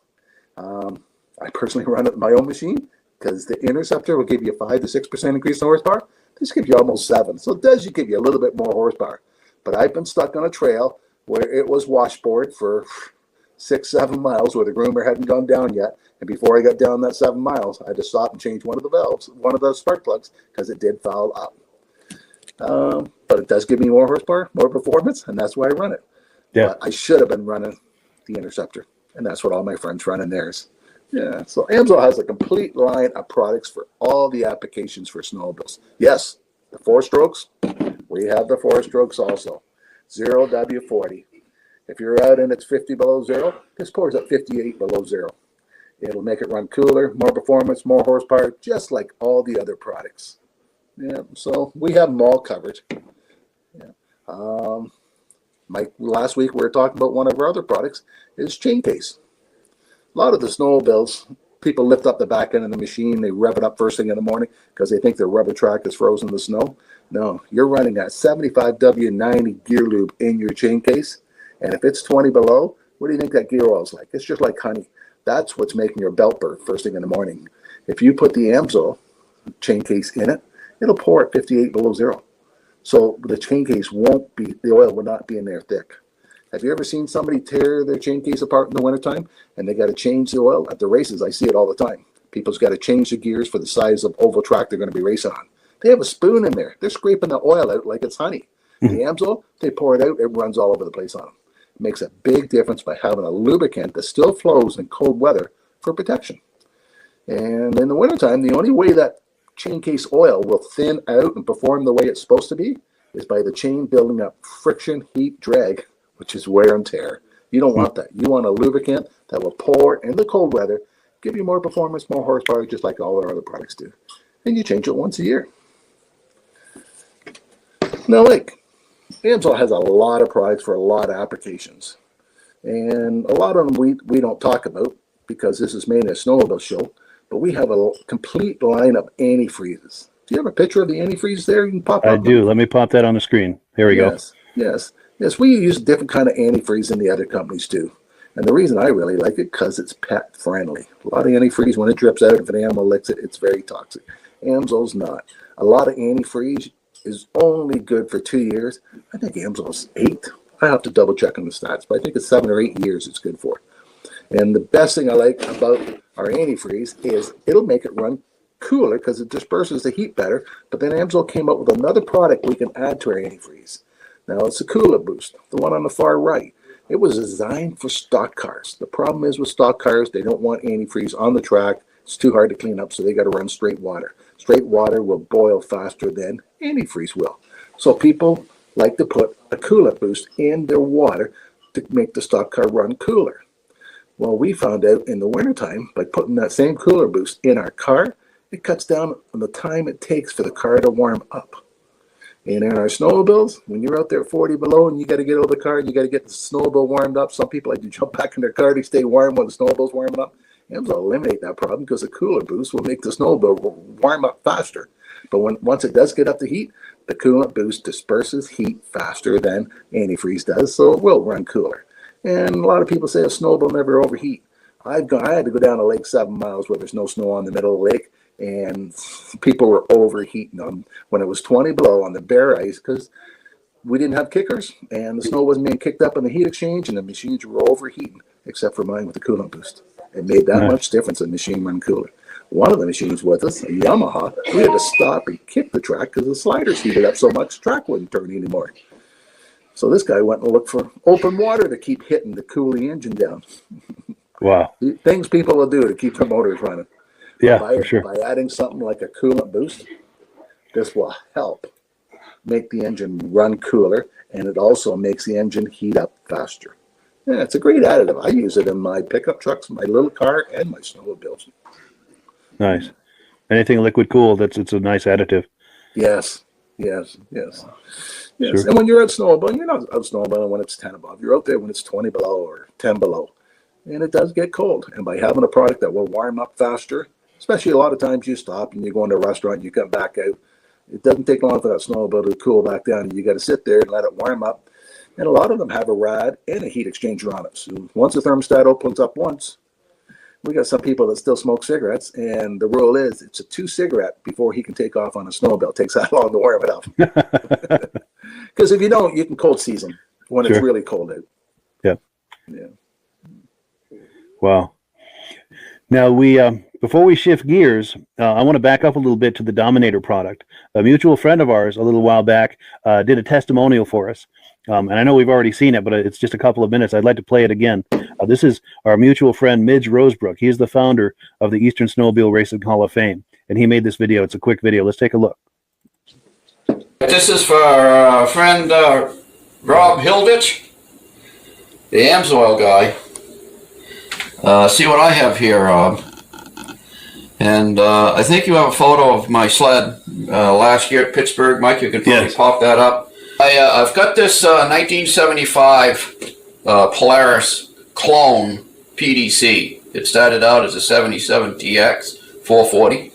I personally run it in my own machine because the Interceptor will give you a 5 to 6% increase in horsepower. This gives you almost 7. So it does give you a little bit more horsepower. But I've been stuck on a trail where it was washboard for 6-7 miles where the groomer hadn't gone down yet. And before I got down that 7 miles, I had to stop and change one of the valves, one of those spark plugs, because it did foul up. But it does give me more horsepower, more performance, and that's why I run it. Yeah. But I should have been running the Interceptor, and that's what all my friends run in theirs. Yeah, so Amsoil has a complete line of products for all the applications for snowmobiles. Yes, the 4-strokes, we have the 4-strokes also. 0W40. If you're out and it's 50 below zero, this pours at 58 below zero. It'll make it run cooler, more performance, more horsepower, just like all the other products. Yeah, so we have them all covered. Yeah. Last week we were talking about one of our other products is chain case. A lot of the snowmobiles, people lift up the back end of the machine, they rev it up first thing in the morning because they think their rubber track is frozen in the snow. No, you're running a 75W90 gear lube in your chain case, and if it's 20 below, what do you think that gear oil is like? It's just like honey. That's what's making your belt burn first thing in the morning. If you put the Amsoil chain case in it, it'll pour at 58 below zero. So the chain case the oil will not be in there thick. Have you ever seen somebody tear their chain case apart in the wintertime and they got to change the oil? At the races, I see it all the time. People's got to change the gears for the size of oval track they're going to be racing on. They have a spoon in there. They're scraping the oil out like it's honey. The Amsoil, they pour it out, it runs all over the place on them. It makes a big difference by having a lubricant that still flows in cold weather for protection. And in the wintertime, the only way that chain case oil will thin out and perform the way it's supposed to be is by the chain building up friction, heat, drag, which is wear and tear. You don't want that. You want a lubricant that will pour in the cold weather, give you more performance, more horsepower, just like all our other products do. And you change it once a year. Now, like, Amsoil has a lot of products for a lot of applications. And a lot of them we don't talk about because this is mainly a snowmobile show. But we have a complete line of antifreezes. Do you have a picture of the antifreeze there? You can pop up. I do. Let me pop that on the screen. Here we go. Yes. We use a different kind of antifreeze than the other companies do. And the reason I really like it, because it's pet friendly. A lot of antifreeze, when it drips out, if an animal licks it, it's very toxic. Amsoil's not. A lot of antifreeze is only good for 2 years. I think Amsoil's 8. I have to double check on the stats, but I think it's 7 or 8 years it's good for. And the best thing I like about our antifreeze is it'll make it run cooler because it disperses the heat better. But then Amsoil came up with another product we can add to our antifreeze. Now it's a Cooler Boost, the one on the far right. It was designed for stock cars. The problem is with stock cars, they don't want antifreeze on the track. It's too hard to clean up, so they got to run straight water. Straight water will boil faster than antifreeze will. So people like to put a Cooler Boost in their water to make the stock car run cooler. Well, we found out in the wintertime, by putting that same Cooler Boost in our car, it cuts down on the time it takes for the car to warm up. And in our snowmobiles, when you're out there at 40 below and you got to get out of the car and you got to get the snowmobile warmed up, some people like to jump back in their car to stay warm when the snowmobile's warming up. Amsoil will eliminate that problem because the Cooler Boost will make the snowmobile warm up faster. But once it does get up to heat, the Coolant Boost disperses heat faster than antifreeze does, so it will run cooler. And a lot of people say a snowmobile never overheat. I had to go down a lake 7 miles where there's no snow on the middle of the lake, and people were overheating them when it was 20 below on the bare ice because we didn't have kickers and the snow wasn't being kicked up in the heat exchange and the machines were overheating, except for mine with the Coolant Boost. It made that much difference in the machine run cooler. One of the machines with us, a Yamaha, we had to stop and kick the track because the sliders heated up so much the track wouldn't turn anymore. So this guy went and looked for open water to keep hitting to cool the engine down. Wow. Things people will do to keep their motors running. Yeah, for sure. By adding something like a Coolant Boost, this will help make the engine run cooler, and it also makes the engine heat up faster. Yeah, it's a great additive. I use it in my pickup trucks, my little car, and my snowmobiles. Nice. Anything liquid cooled, it's a nice additive. Yes. Sure. And when you're out snowmobiling, you're not out snowmobiling when it's 10 above. You're out there when it's 20 below or 10 below. And it does get cold. And by having a product that will warm up faster, especially a lot of times you stop and you go into a restaurant and you come back out, it doesn't take long for that snowmobile to cool back down. And you got to sit there and let it warm up. And a lot of them have a rad and a heat exchanger on it. So once the thermostat opens up once, we got some people that still smoke cigarettes, and the rule is it's a 2 cigarette before he can take off on a snowmobile. It takes that long to warm it up. Because if you don't, you can cold season when it's really cold out. Yep. Yeah. Wow. Now before we shift gears, I want to back up a little bit to the Dominator product. A mutual friend of ours a little while back did a testimonial for us. And I know we've already seen it, but it's just a couple of minutes. I'd like to play it again. This is our mutual friend, Midge Rosebrook. He's the founder of the Eastern Snowmobile Racing Hall of Fame. And he made this video. It's a quick video. Let's take a look. This is for our friend Rob Hilditch, the Amsoil guy. See what I have here, Rob. And I think you have a photo of my sled last year at Pittsburgh. Mike, you can probably pop that up. I've got this 1975 Polaris clone PDC. It started out as a 77 TX 440.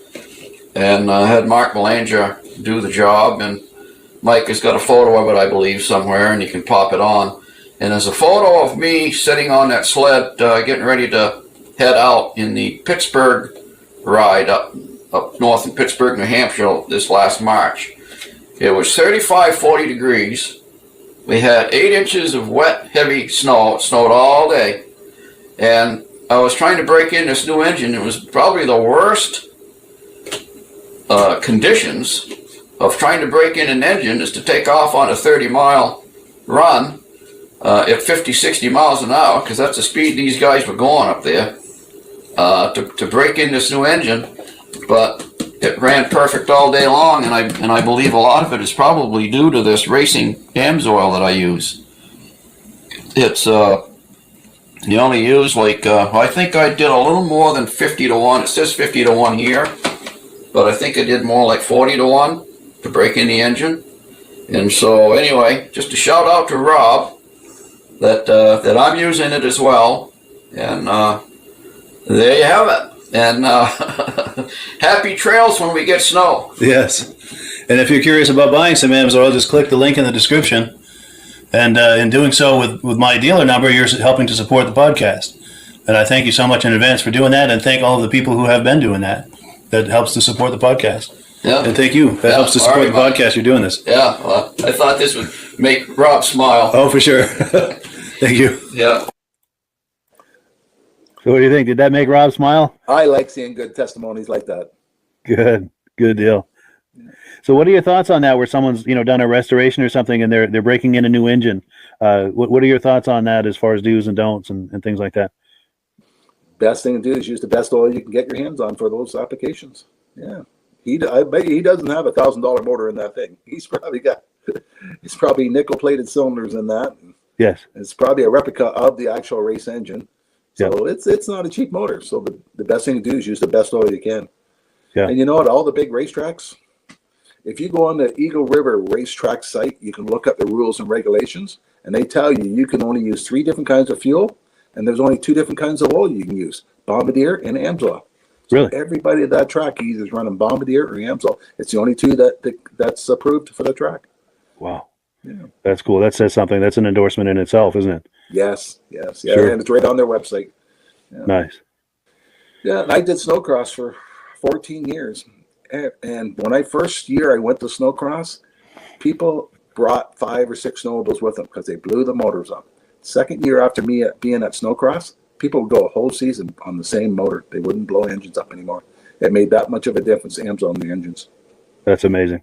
And I had Mark Belanger do the job. And Mike has got a photo of it, I believe, somewhere, and you can pop it on. And there's a photo of me sitting on that sled getting ready to head out in the Pittsburgh ride up north in Pittsburgh, New Hampshire this last March. It was 35, 40 degrees, we had 8 inches of wet, heavy snow. It snowed all day. And I was trying to break in this new engine. It was probably the worst conditions of trying to break in an engine is to take off on a 30-mile run at 50, 60 miles an hour, because that's the speed these guys were going up there, to break in this new engine. But it ran perfect all day long, and I believe a lot of it is probably due to this racing AMSOIL that I use. It's you only use like I think I did a little more than 50 to 1. It says 50 to 1 here, but I think I did more like 40 to 1 to break in the engine. And so anyway, just a shout out to Rob that I'm using it as well, and there you have it. And happy trails when we get snow. Yes. And if you're curious about buying some AMSOIL, just click the link in the description. And in doing so with my dealer number, you're helping to support the podcast. And I thank you so much in advance for doing that, and thank all of the people who have been doing that. That helps to support the podcast. Yeah. And thank you. That helps to support the podcast. You're doing this. Yeah. Well, I thought this would make Rob smile. Oh, for sure. Thank you. Yeah. So what do you think? Did that make Rob smile? I like seeing good testimonies like that. Good deal. So what are your thoughts on that, where someone's, done a restoration or something and they're breaking in a new engine? What are your thoughts on that as far as do's and don'ts and things like that? Best thing to do is use the best oil you can get your hands on for those applications. Yeah. I bet he doesn't have $1,000 motor in that thing. It's probably nickel plated cylinders in that. Yes. It's probably a replica of the actual race engine. So it's not a cheap motor. So the best thing to do is use the best oil you can. Yeah. And you know what? All the big racetracks, if you go on the Eagle River racetrack site, you can look up the rules and regulations, and they tell you can only use 3 different kinds of fuel, and there's only 2 different kinds of oil you can use, Bombardier and AMSOIL. So really? Everybody at that track either is running Bombardier or AMSOIL. It's the only 2 that's approved for the track. Wow. Yeah. That's cool. That says something. That's an endorsement in itself, isn't it? Yes. Yeah, sure. And it's right on their website. Yeah. Nice. Yeah, and I did snowcross for 14 years. And when I first year I went to snowcross, people brought 5 or 6 snowmobiles with them because they blew the motors up. Second year after me being at snowcross, people would go a whole season on the same motor. They wouldn't blow engines up anymore. It made that much of a difference, AMSOIL on the engines. That's amazing.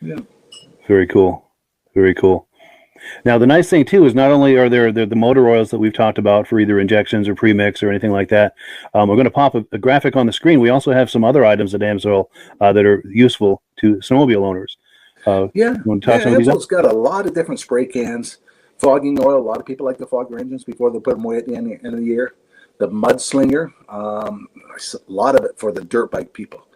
Yeah. Very cool. Very cool. Now, the nice thing, too, is not only are there the motor oils that we've talked about for either injections or premix or anything like that. We're going to pop a graphic on the screen. We also have some other items at AMSOIL that are useful to snowmobile owners. AMSOIL's got a lot of different spray cans. Fogging oil, a lot of people like to fog their engines before they put them away at the end of the year. The mudslinger, a lot of it for the dirt bike people.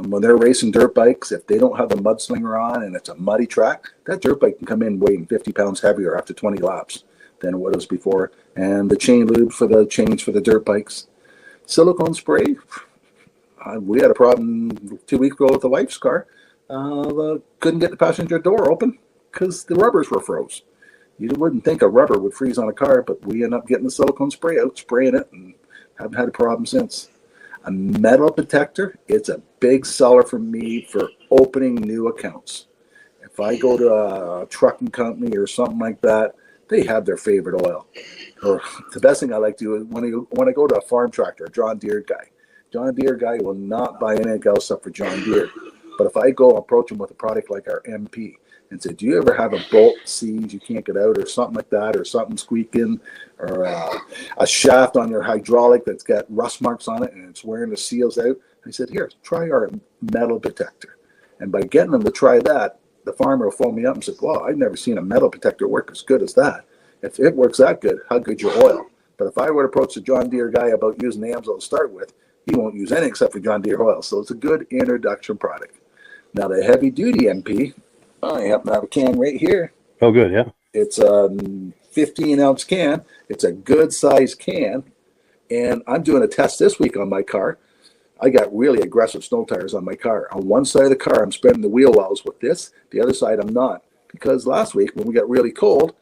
When they're racing dirt bikes, if they don't have the mudslinger on and it's a muddy track, that dirt bike can come in weighing 50 pounds heavier after 20 laps than what it was before. And the chain lube for the chains for the dirt bikes. Silicone spray, we had a problem 2 weeks ago with the wife's car. Couldn't get the passenger door open because the rubbers were froze. You wouldn't think a rubber would freeze on a car, but we ended up getting the silicone spray out, spraying it, and haven't had a problem since. A metal detector, it's a big seller for me for opening new accounts. If I go to a trucking company or something like that, they have their favorite oil. Or the best thing I like to do is when I go to a farm tractor, a John Deere guy will not buy anything else except for John Deere. But if I go approach him with a product like our MP and say, do you ever have a bolt seize you can't get out or something like that, or something squeaking, or a shaft on your hydraulic that's got rust marks on it and it's wearing the seals out? I said, here, try our metal detector. And by getting them to try that, the farmer will phone me up and said, wow, I've never seen a metal detector work as good as that. If it works that good, how good's your oil? But if I were to approach the John Deere guy about using the AMSOIL to start with, he won't use anything except for John Deere oil. So it's a good introduction product. Now the heavy duty MP, I happen to have a can right here. Oh, good, yeah. It's a 15-ounce can. It's a good size can. And I'm doing a test this week on my car. I got really aggressive snow tires on my car. On one side of the car, I'm spreading the wheel wells with this. The other side, I'm not. Because last week, when we got really cold,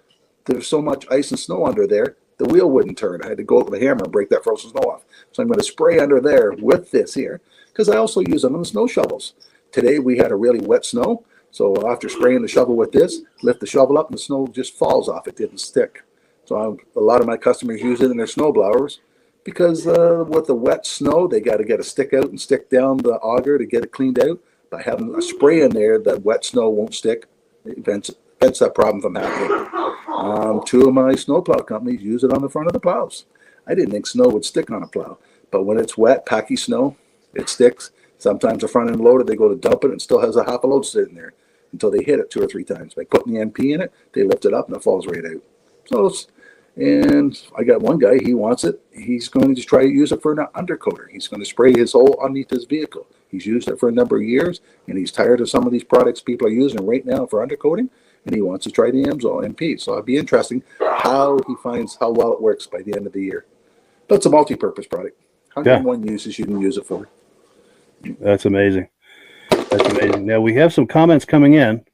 there's so much ice and snow under there, the wheel wouldn't turn. I had to go with a hammer and break that frozen snow off. So I'm going to spray under there with this here, because I also use them on the snow shovels. Today, we had a really wet snow, So after spraying the shovel with this, lift the shovel up and the snow just falls off. It didn't stick. So a lot of my customers use it in their snow blowers because with the wet snow, they got to get a stick out and stick down the auger to get it cleaned out. By having a spray in there, that wet snow won't stick. It prevents that problem from happening. Two of my snowplow companies use it on the front of the plows. I didn't think snow would stick on a plow, but when it's wet, packy snow, it sticks. Sometimes the front end loader, they go to dump it and it still has a half a load sitting there until they hit it 2 or 3 times. By putting the NP in it, they lift it up and it falls right out. So, and I got one guy, he wants it. He's going to just try to use it for an undercoater. He's going to spray his hole underneath his vehicle. He's used it for a number of years, and he's tired of some of these products people are using right now for undercoating, and he wants to try the Amsoil NP. So it'd be interesting how he finds how well it works by the end of the year. But it's a multi-purpose product. 101 uses you can use it for. That's amazing. That's amazing. Now we have some comments coming in.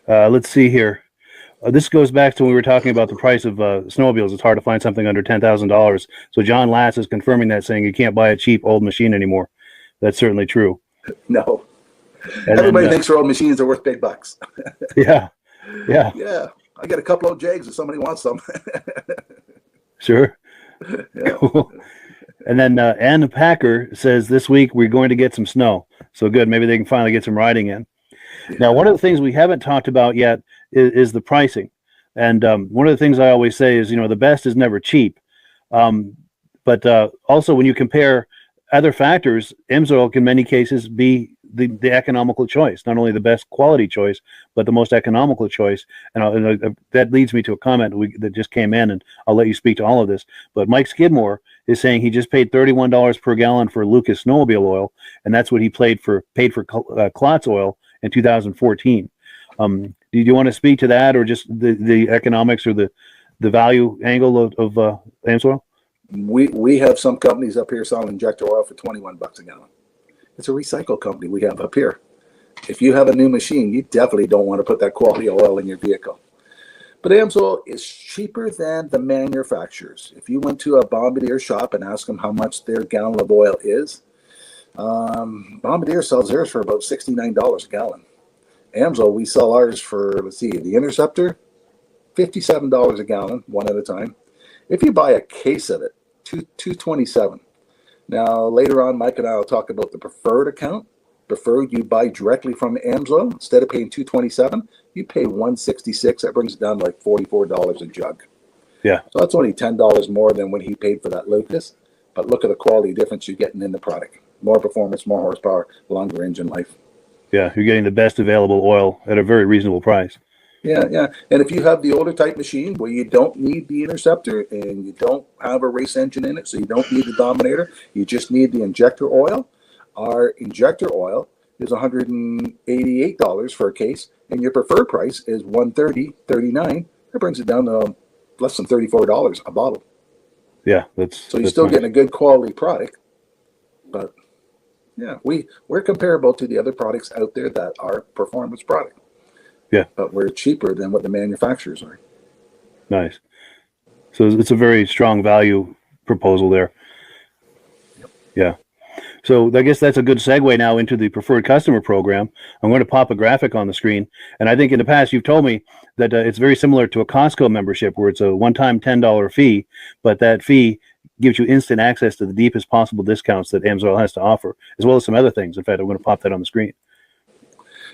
Let's see here. This goes back to when we were talking about the price of snowmobiles. It's hard to find something under $10,000. So John Latz is confirming that, saying you can't buy a cheap old machine anymore. That's certainly true. No. And everybody thinks their old machines are worth big bucks. Yeah. Yeah. I got a couple of Jags if somebody wants some. Sure. Yeah. Cool. And then Ann Packer says this week we're going to get some snow. So good. Maybe they can finally get some riding in. Yeah. Now, one of the things we haven't talked about yet is the pricing. And one of the things I always say is, the best is never cheap. But also when you compare other factors, Amsoil can in many cases be the economical choice, not only the best quality choice, but the most economical choice. And that leads me to a comment that just came in, and I'll let you speak to all of this. But Mike Skidmore is saying he just paid $31 per gallon for Lucas snowmobile oil, and that's what he paid for Klotz oil in 2014. Do you want to speak to that, or just the economics or the value angle of Amsoil? We have some companies up here selling injector oil for $21 a gallon. It's a recycle company we have up here. If you have a new machine, you definitely don't want to put that quality oil in your vehicle. But Amsoil is cheaper than the manufacturers. If you went to a Bombardier shop and asked them how much their gallon of oil is, Bombardier sells theirs for about $69 a gallon. Amsoil, we sell ours for, let's see, the Interceptor, $57 a gallon, one at a time. If you buy a case of it, $227. Now, later on, Mike and I will talk about the preferred account. Preferred, you buy directly from Amsoil. Instead of paying $227, you pay $166. That brings it down to like $44 a jug. Yeah. So that's only $10 more than when he paid for that Lucas. But look at the quality difference you're getting in the product. More performance, more horsepower, longer engine life. Yeah, you're getting the best available oil at a very reasonable price. Yeah. And if you have the older type machine where you don't need the Interceptor and you don't have a race engine in it, so you don't need the Dominator, you just need the injector oil. Our injector oil is $188 for a case, and your preferred price is $130.39. That brings it down to less than $34 a bottle. Yeah, so you're still getting a good quality product, but yeah, we're comparable to the other products out there that are performance product. Yeah, but we're cheaper than what the manufacturers are. Nice. So it's a very strong value proposal there. Yep. Yeah. So I guess that's a good segue now into the preferred customer program. I'm going to pop a graphic on the screen. And I think in the past you've told me that it's very similar to a Costco membership where it's a one-time $10 fee, but that fee gives you instant access to the deepest possible discounts that Amsoil has to offer, as well as some other things. In fact, I'm going to pop that on the screen.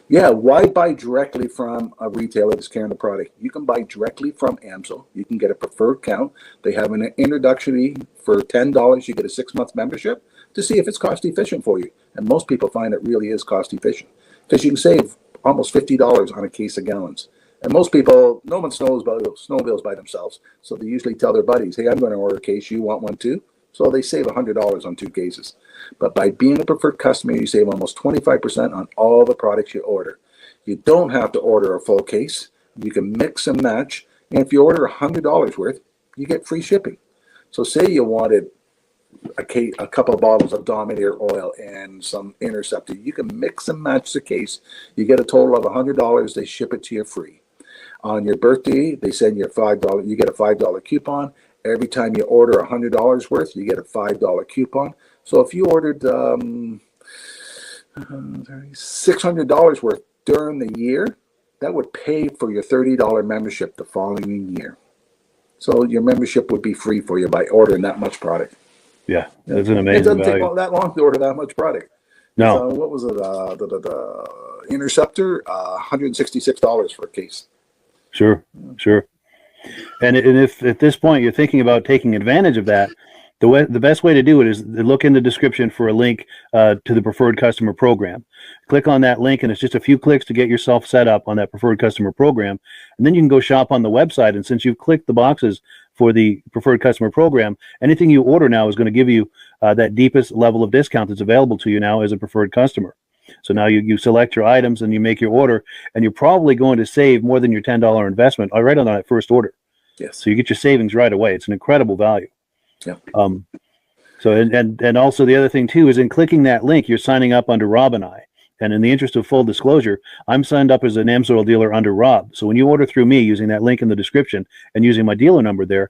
Yeah, why buy directly from a retailer that's carrying the product? You can buy directly from Amsoil. You can get a preferred account. They have an introductory for $10. You get a 6-month membership to see if it's cost efficient for you. And most people find it really is cost efficient because you can save almost $50 on a case of gallons. And most people, no one snowmobiles by themselves. So they usually tell their buddies, hey, I'm going to order a case. You want one too? So they save $100 on 2 cases. But by being a preferred customer, you save almost 25% on all the products you order. You don't have to order a full case. You can mix and match. And if you order $100 worth, you get free shipping. So say you wanted a couple of bottles of Dominator oil and some Interceptor. You can mix and match the case. You get a total of $100. They ship it to you free. On your birthday, they send you a $5. You get a $5 coupon. Every time you order $100 worth, you get a $5 coupon. So if you ordered $600 worth during the year, that would pay for your $30 membership the following year. So your membership would be free for you by ordering that much product. Yeah, that's an It amazing doesn't take value. that long to order that much product. No, What was it? The Interceptor, $166 for a case. sure. And if at this point you're thinking about taking advantage of that, the best way to do it is to look in the description for a link to the preferred customer program. Click on that link, and it's just a few clicks to get yourself set up on that preferred customer program. And then you can go shop on the website. And since you've clicked the boxes for the preferred customer program, anything you order now is going to give you that deepest level of discount that's available to you now as a preferred customer. So now you select your items and you make your order, and you're probably going to save more than your $10 investment right on that first order. Yes. So you get your savings right away. It's an incredible value. Yeah. So and also the other thing too is in clicking that link, you're signing up under Rob and I. And in the interest of full disclosure, I'm signed up as an AMSOIL dealer under Rob. So when you order through me using that link in the description and using my dealer number there,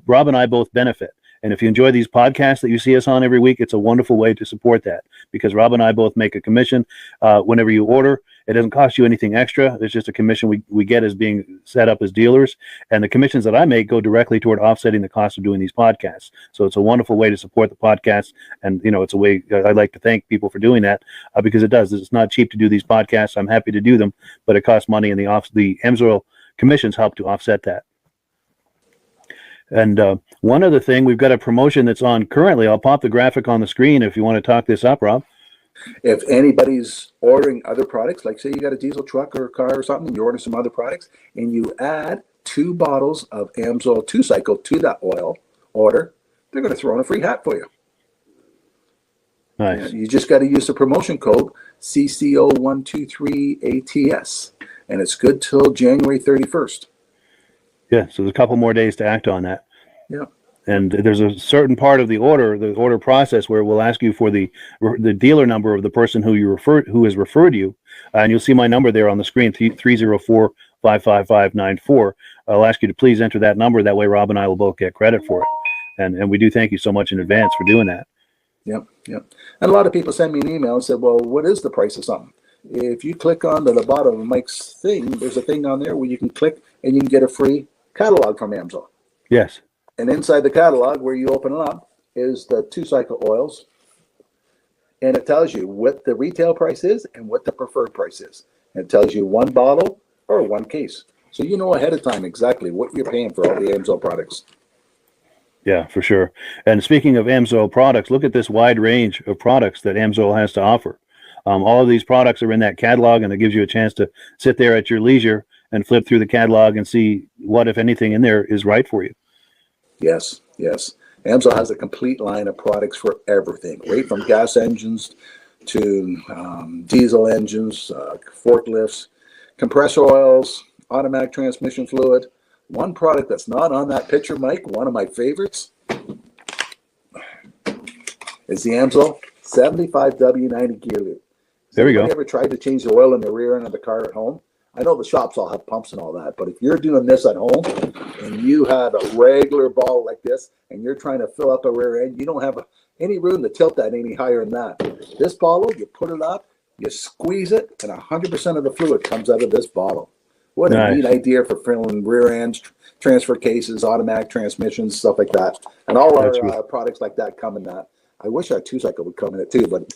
Rob and I both benefit. And if you enjoy these podcasts that you see us on every week, it's a wonderful way to support that, because Rob and I both make a commission whenever you order. It doesn't cost you anything extra. It's just a commission we get as being set up as dealers. And the commissions that I make go directly toward offsetting the cost of doing these podcasts. So it's a wonderful way to support the podcast. And, it's a way I'd like to thank people for doing that because it does. It's not cheap to do these podcasts. I'm happy to do them, but it costs money, and the AMSOIL commissions help to offset that. And one other thing, we've got a promotion that's on currently. I'll pop the graphic on the screen if you want to talk this up, Rob. If anybody's ordering other products, like say you got a diesel truck or a car or something, and you order some other products, and you add 2 bottles of AMSOIL 2-cycle to that oil order, they're going to throw in a free hat for you. Nice. You just got to use the promotion code CCO123ATS, and it's good till January 31st. Yeah, so there's a couple more days to act on that. Yeah. And there's a certain part of the order process where we'll ask you for the dealer number of the person who has referred you, and you'll see my number there on the screen, 304-555-94. I'll ask you to please enter that number. That way, Rob and I will both get credit for it, and we do thank you so much in advance for doing that. Yep. And a lot of people send me an email and say, "Well, what is the price of something?" If you click on the bottom of Mike's thing, there's a thing on there where you can click and you can get a free catalog from AMSOIL. Yes. And inside the catalog, where you open it up, is the 2-cycle oils. And it tells you what the retail price is and what the preferred price is. And it tells you 1 bottle or 1 case. So you know ahead of time exactly what you're paying for all the AMSOIL products. Yeah, for sure. And speaking of AMSOIL products, look at this wide range of products that AMSOIL has to offer. All of these products are in that catalog, and it gives you a chance to sit there at your leisure and flip through the catalog and see what, if anything, in there is right for you. Yes. AMSOIL has a complete line of products for everything, right from gas engines to diesel engines, forklifts, compressor oils, automatic transmission fluid. One product that's not on that picture, Mike, one of my favorites, is the AMSOIL 75W90 gear loop. There we go. Have you ever tried to change the oil in the rear end of the car at home? I know the shops all have pumps and all that, but if you're doing this at home and you have a regular bottle like this and you're trying to fill up a rear end, you don't have any room to tilt that any higher than that. This bottle, you put it up, you squeeze it, and 100% of the fluid comes out of this bottle. What a Nice. neat idea for filling rear ends, transfer cases, automatic transmissions, stuff like that. And all our products like that come in that. I wish our 2-cycle would come in it too, but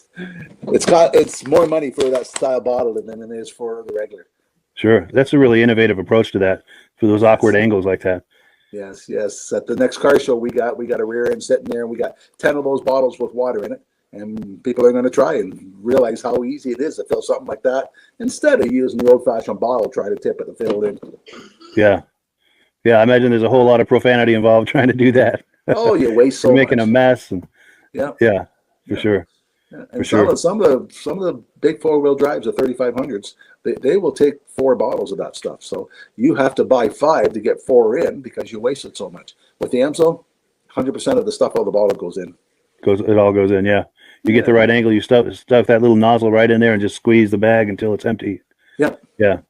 it's more money for that style bottle than it is for the regular. Sure. That's a really innovative approach to that, for those awkward angles like that. Yes. At the next car show, we got a rear end sitting there, and we got 10 of those bottles with water in it, and people are going to try and realize how easy it is to fill something like that instead of using the old-fashioned bottle, try to tip it and fill it in. Yeah. I imagine there's a whole lot of profanity involved trying to do that. Oh, you waste so You're making much. a mess. And Yeah, for sure. And sure. some of the big 4-wheel drives, the 3500s, they will take 4 bottles of that stuff. So you have to buy 5 to get 4 in because you wasted so much. With the AMSOIL, 100% of the stuff out of the bottle goes in. It all goes in. Yeah. You get the right angle. You stuff that little nozzle right in there and just squeeze the bag until it's empty. Yep. Yeah.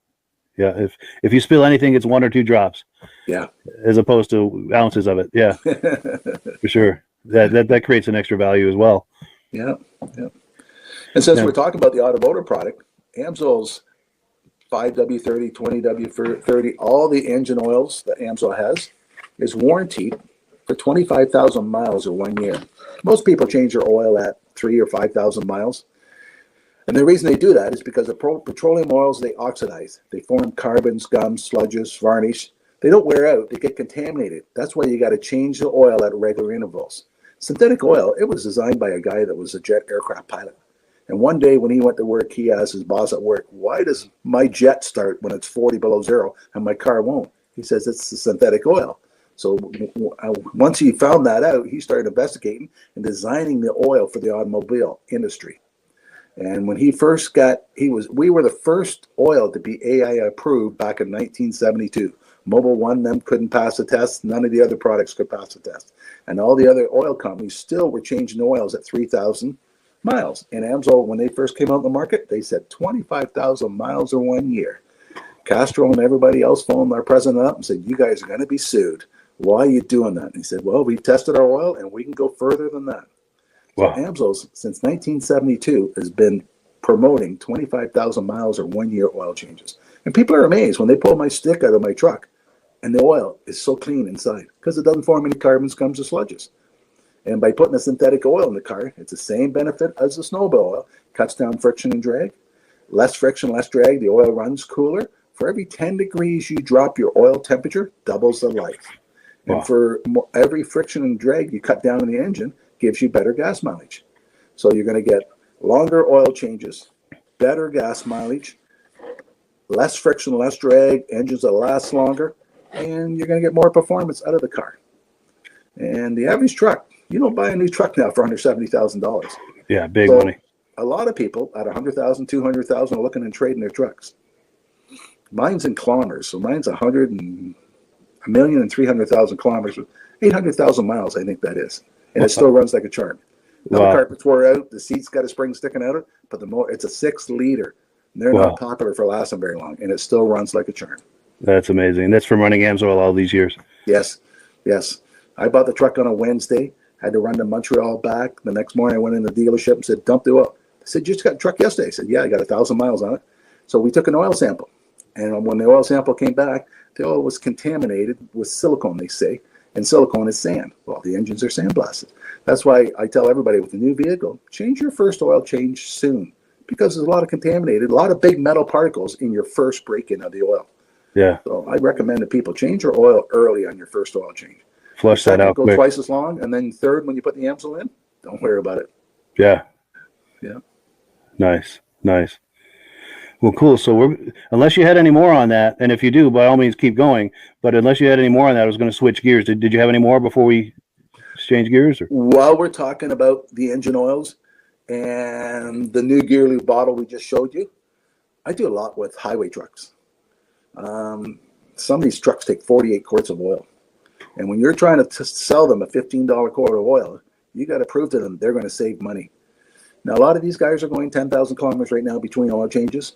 If you spill anything, it's 1 or 2 drops. Yeah. As opposed to ounces of it. Yeah. For sure. That creates an extra value as well. Yeah. And since we're talking about the automotive product, AMSOIL's 5W30, 20W30, all the engine oils that AMSOIL has is warranted for 25,000 miles or 1 year. Most people change their oil at 3,000 or 5,000 miles. And the reason they do that is because the petroleum oils, they oxidize. They form carbons, gums, sludges, varnish. They don't wear out. They get contaminated. That's why you got to change the oil at regular intervals. Synthetic oil, it was designed by a guy that was a jet aircraft pilot. And one day when he went to work, he asked his boss at work, why does my jet start when it's 40 below zero and my car won't? He says it's the synthetic oil. So once he found that out, he started investigating and designing the oil for the automobile industry. And when he first we were the first oil to be AI approved back in 1972. Mobil 1, them couldn't pass the test. None of the other products could pass the test. And all the other oil companies still were changing oils at 3,000 miles. And AMSOIL, when they first came out in the market, they said 25,000 miles or 1 year. Castro and everybody else phoned our president up and said, you guys are going to be sued. Why are you doing that? And he said, well, we tested our oil and we can go further than that. Wow. So AMSOIL, since 1972, has been promoting 25,000 miles or 1 year oil changes. And people are amazed when they pull my stick out of my truck and the oil is so clean inside because it doesn't form any carbons, gums, or sludges. And by putting a synthetic oil in the car, it's the same benefit as the snowmobile oil. Cuts down friction and drag. Less friction, less drag. The oil runs cooler. For every 10 degrees you drop your oil temperature, doubles the life. Wow. And for every friction and drag you cut down in the engine, gives you better gas mileage. So you're going to get longer oil changes, better gas mileage, less friction, less drag, engines that last longer, and you're going to get more performance out of the car. And the average truck, you don't buy a new truck now for under $70,000. Yeah, big money. A lot of people at $100,000, $200,000 are looking and trading their trucks. Mine's in kilometers, so mine's 1,300,000 kilometers, 800,000 miles, I think that is. And it still runs like a charm. Now, wow. The carpet's wore out, the seat's got a spring sticking out of it, but it's a 6-liter. They're wow. not popular for lasting very long, and it still runs like a charm. That's amazing. That's from running AMSOIL all these years. Yes, yes. I bought the truck on a Wednesday, had to run to Montreal back. The next morning I went in the dealership and said, dump the oil. I said, you just got a truck yesterday? I said, yeah, I got 1,000 miles on it. So we took an oil sample. And when the oil sample came back, the oil was contaminated with silicone, they say. And silicone is sand. Well, the engines are sandblasted. That's why I tell everybody with a new vehicle, change your first oil change soon. Because there's a lot of big metal particles in your first break-in of the oil. Yeah. So I recommend that people change your oil early on your first oil change. Flush that out. Go quick. Twice as long, and then third, when you put the AMSOIL in, don't worry about it. Yeah. Yeah. Nice. Well, cool. So unless you had any more on that, and if you do, by all means, keep going. But unless you had any more on that, I was going to switch gears. Did you have any more before we exchange gears? Or? While we're talking about the engine oils and the new gear lube bottle we just showed you, I do a lot with highway trucks. Some of these trucks take 48 quarts of oil. And when you're trying to sell them a $15 quart of oil, you got to prove to them they're going to save money. Now, a lot of these guys are going 10,000 kilometers right now between oil changes.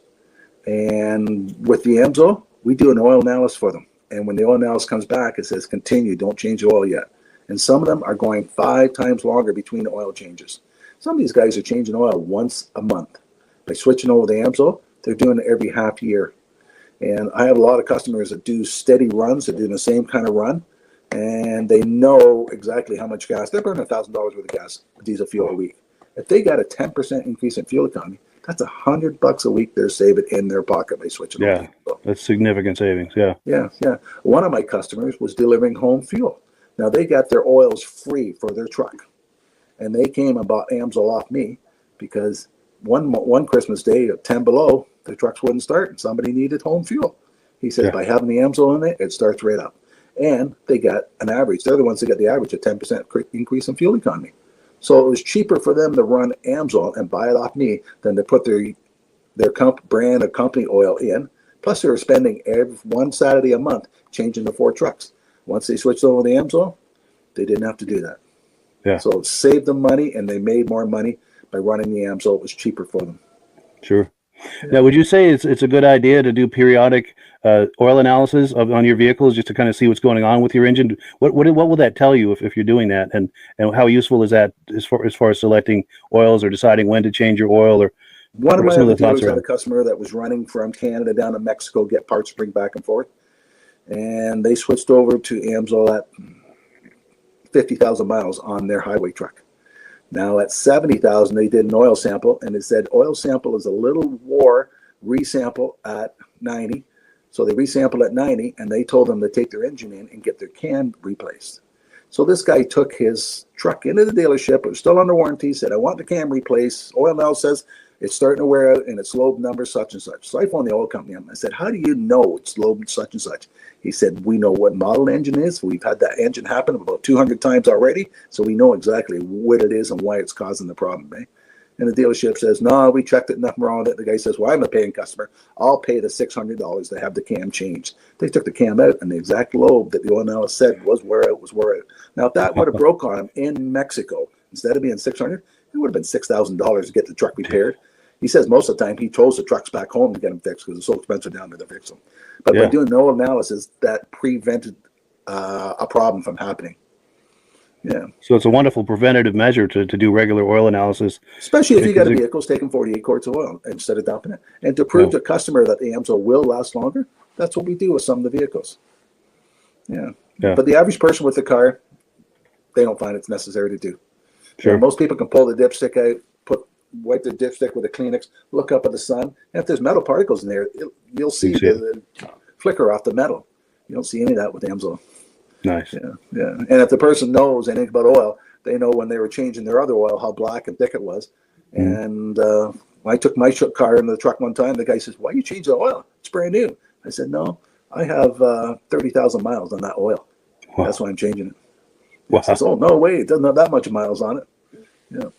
And with the AMSOIL, we do an oil analysis for them. And when the oil analysis comes back, it says, continue, don't change the oil yet. And some of them are going 5 times longer between oil changes. Some of these guys are changing oil once a month. By switching over to AMSOIL, they're doing it every half year. And I have a lot of customers that do steady runs, that do the same kind of run. And they know exactly how much gas. They're burning $1,000 worth of gas, diesel fuel a week. If they got a 10% increase in fuel economy, that's $100 a week they're saving in their pocket by switching. Yeah, that's significant savings. Yeah. One of my customers was delivering home fuel. Now they got their oils free for their truck, and they came and bought AMSOIL off me because one Christmas day at 10 below, the trucks wouldn't start, and somebody needed home fuel. He said by having the AMSOIL in it starts right up, and they got an average. They're the ones that got the average of 10% increase in fuel economy. So it was cheaper for them to run AMSOIL and buy it off me than to put their brand or company oil in. Plus, they were spending one Saturday a month changing the 4 trucks. Once they switched over to the AMSOIL, they didn't have to do that. Yeah. So it saved them money, and they made more money by running the AMSOIL. It was cheaper for them. Sure. Now, would you say it's a good idea to do periodic oil analysis on your vehicles just to kind of see what's going on with your engine? What will that tell you if you're doing that, and how useful is that as far as selecting oils or deciding when to change your oil or One of What are my some of other the thoughts dealers had a around? customer that was running from Canada down to Mexico, get parts to bring back and forth. And they switched over to AMSOIL at 50,000 miles on their highway truck. Now at 70,000, they did an oil sample, and it said oil sample is a little war resample at 90. So they resampled at 90, and they told them to take their engine in and get their cam replaced. So this guy took his truck into the dealership. It was still under warranty. Said, I want the cam replaced. Oil now says it's starting to wear out and it's lobe number such and such. So I phoned the oil company up. I said, how do you know it's lobe such and such? He said, we know what model engine is. We've had that engine happen about 200 times already. So we know exactly what it is and why it's causing the problem. Eh? And the dealership says, no, we checked it, nothing wrong with it. The guy says, well, I'm a paying customer. I'll pay the $600 to have the cam changed. They took the cam out, and the exact lobe that the oil analyst said was wear out, was wear out. Now, if that would have broke on him in Mexico, instead of being $600, it would have been $6,000 to get the truck repaired. He says most of the time he throws the trucks back home to get them fixed because it's so expensive down there to fix them. But by doing the oil analysis, that prevented a problem from happening. Yeah. So it's a wonderful preventative measure to do regular oil analysis. Especially if you got a vehicle taking 48 quarts of oil instead of dumping it. And to prove to the customer that the AMSOIL will last longer, that's what we do with some of the vehicles. Yeah. But the average person with the car, they don't find it's necessary to do. Sure. You know, most people can pull the dipstick out, wipe the dipstick with a Kleenex, look up at the sun, and if there's metal particles in there, you'll see the flicker off the metal. You don't see any of that with AMSOIL. Nice. Yeah. And if the person knows anything about oil, they know when they were changing their other oil how black and thick it was. And when I took my car into the truck one time, the guy says, why you change the oil? It's brand new. I said, no, I have 30,000 miles on that oil. Wow. That's why I'm changing it. Wow. He says, oh, no way. It doesn't have that much miles on it. Yeah.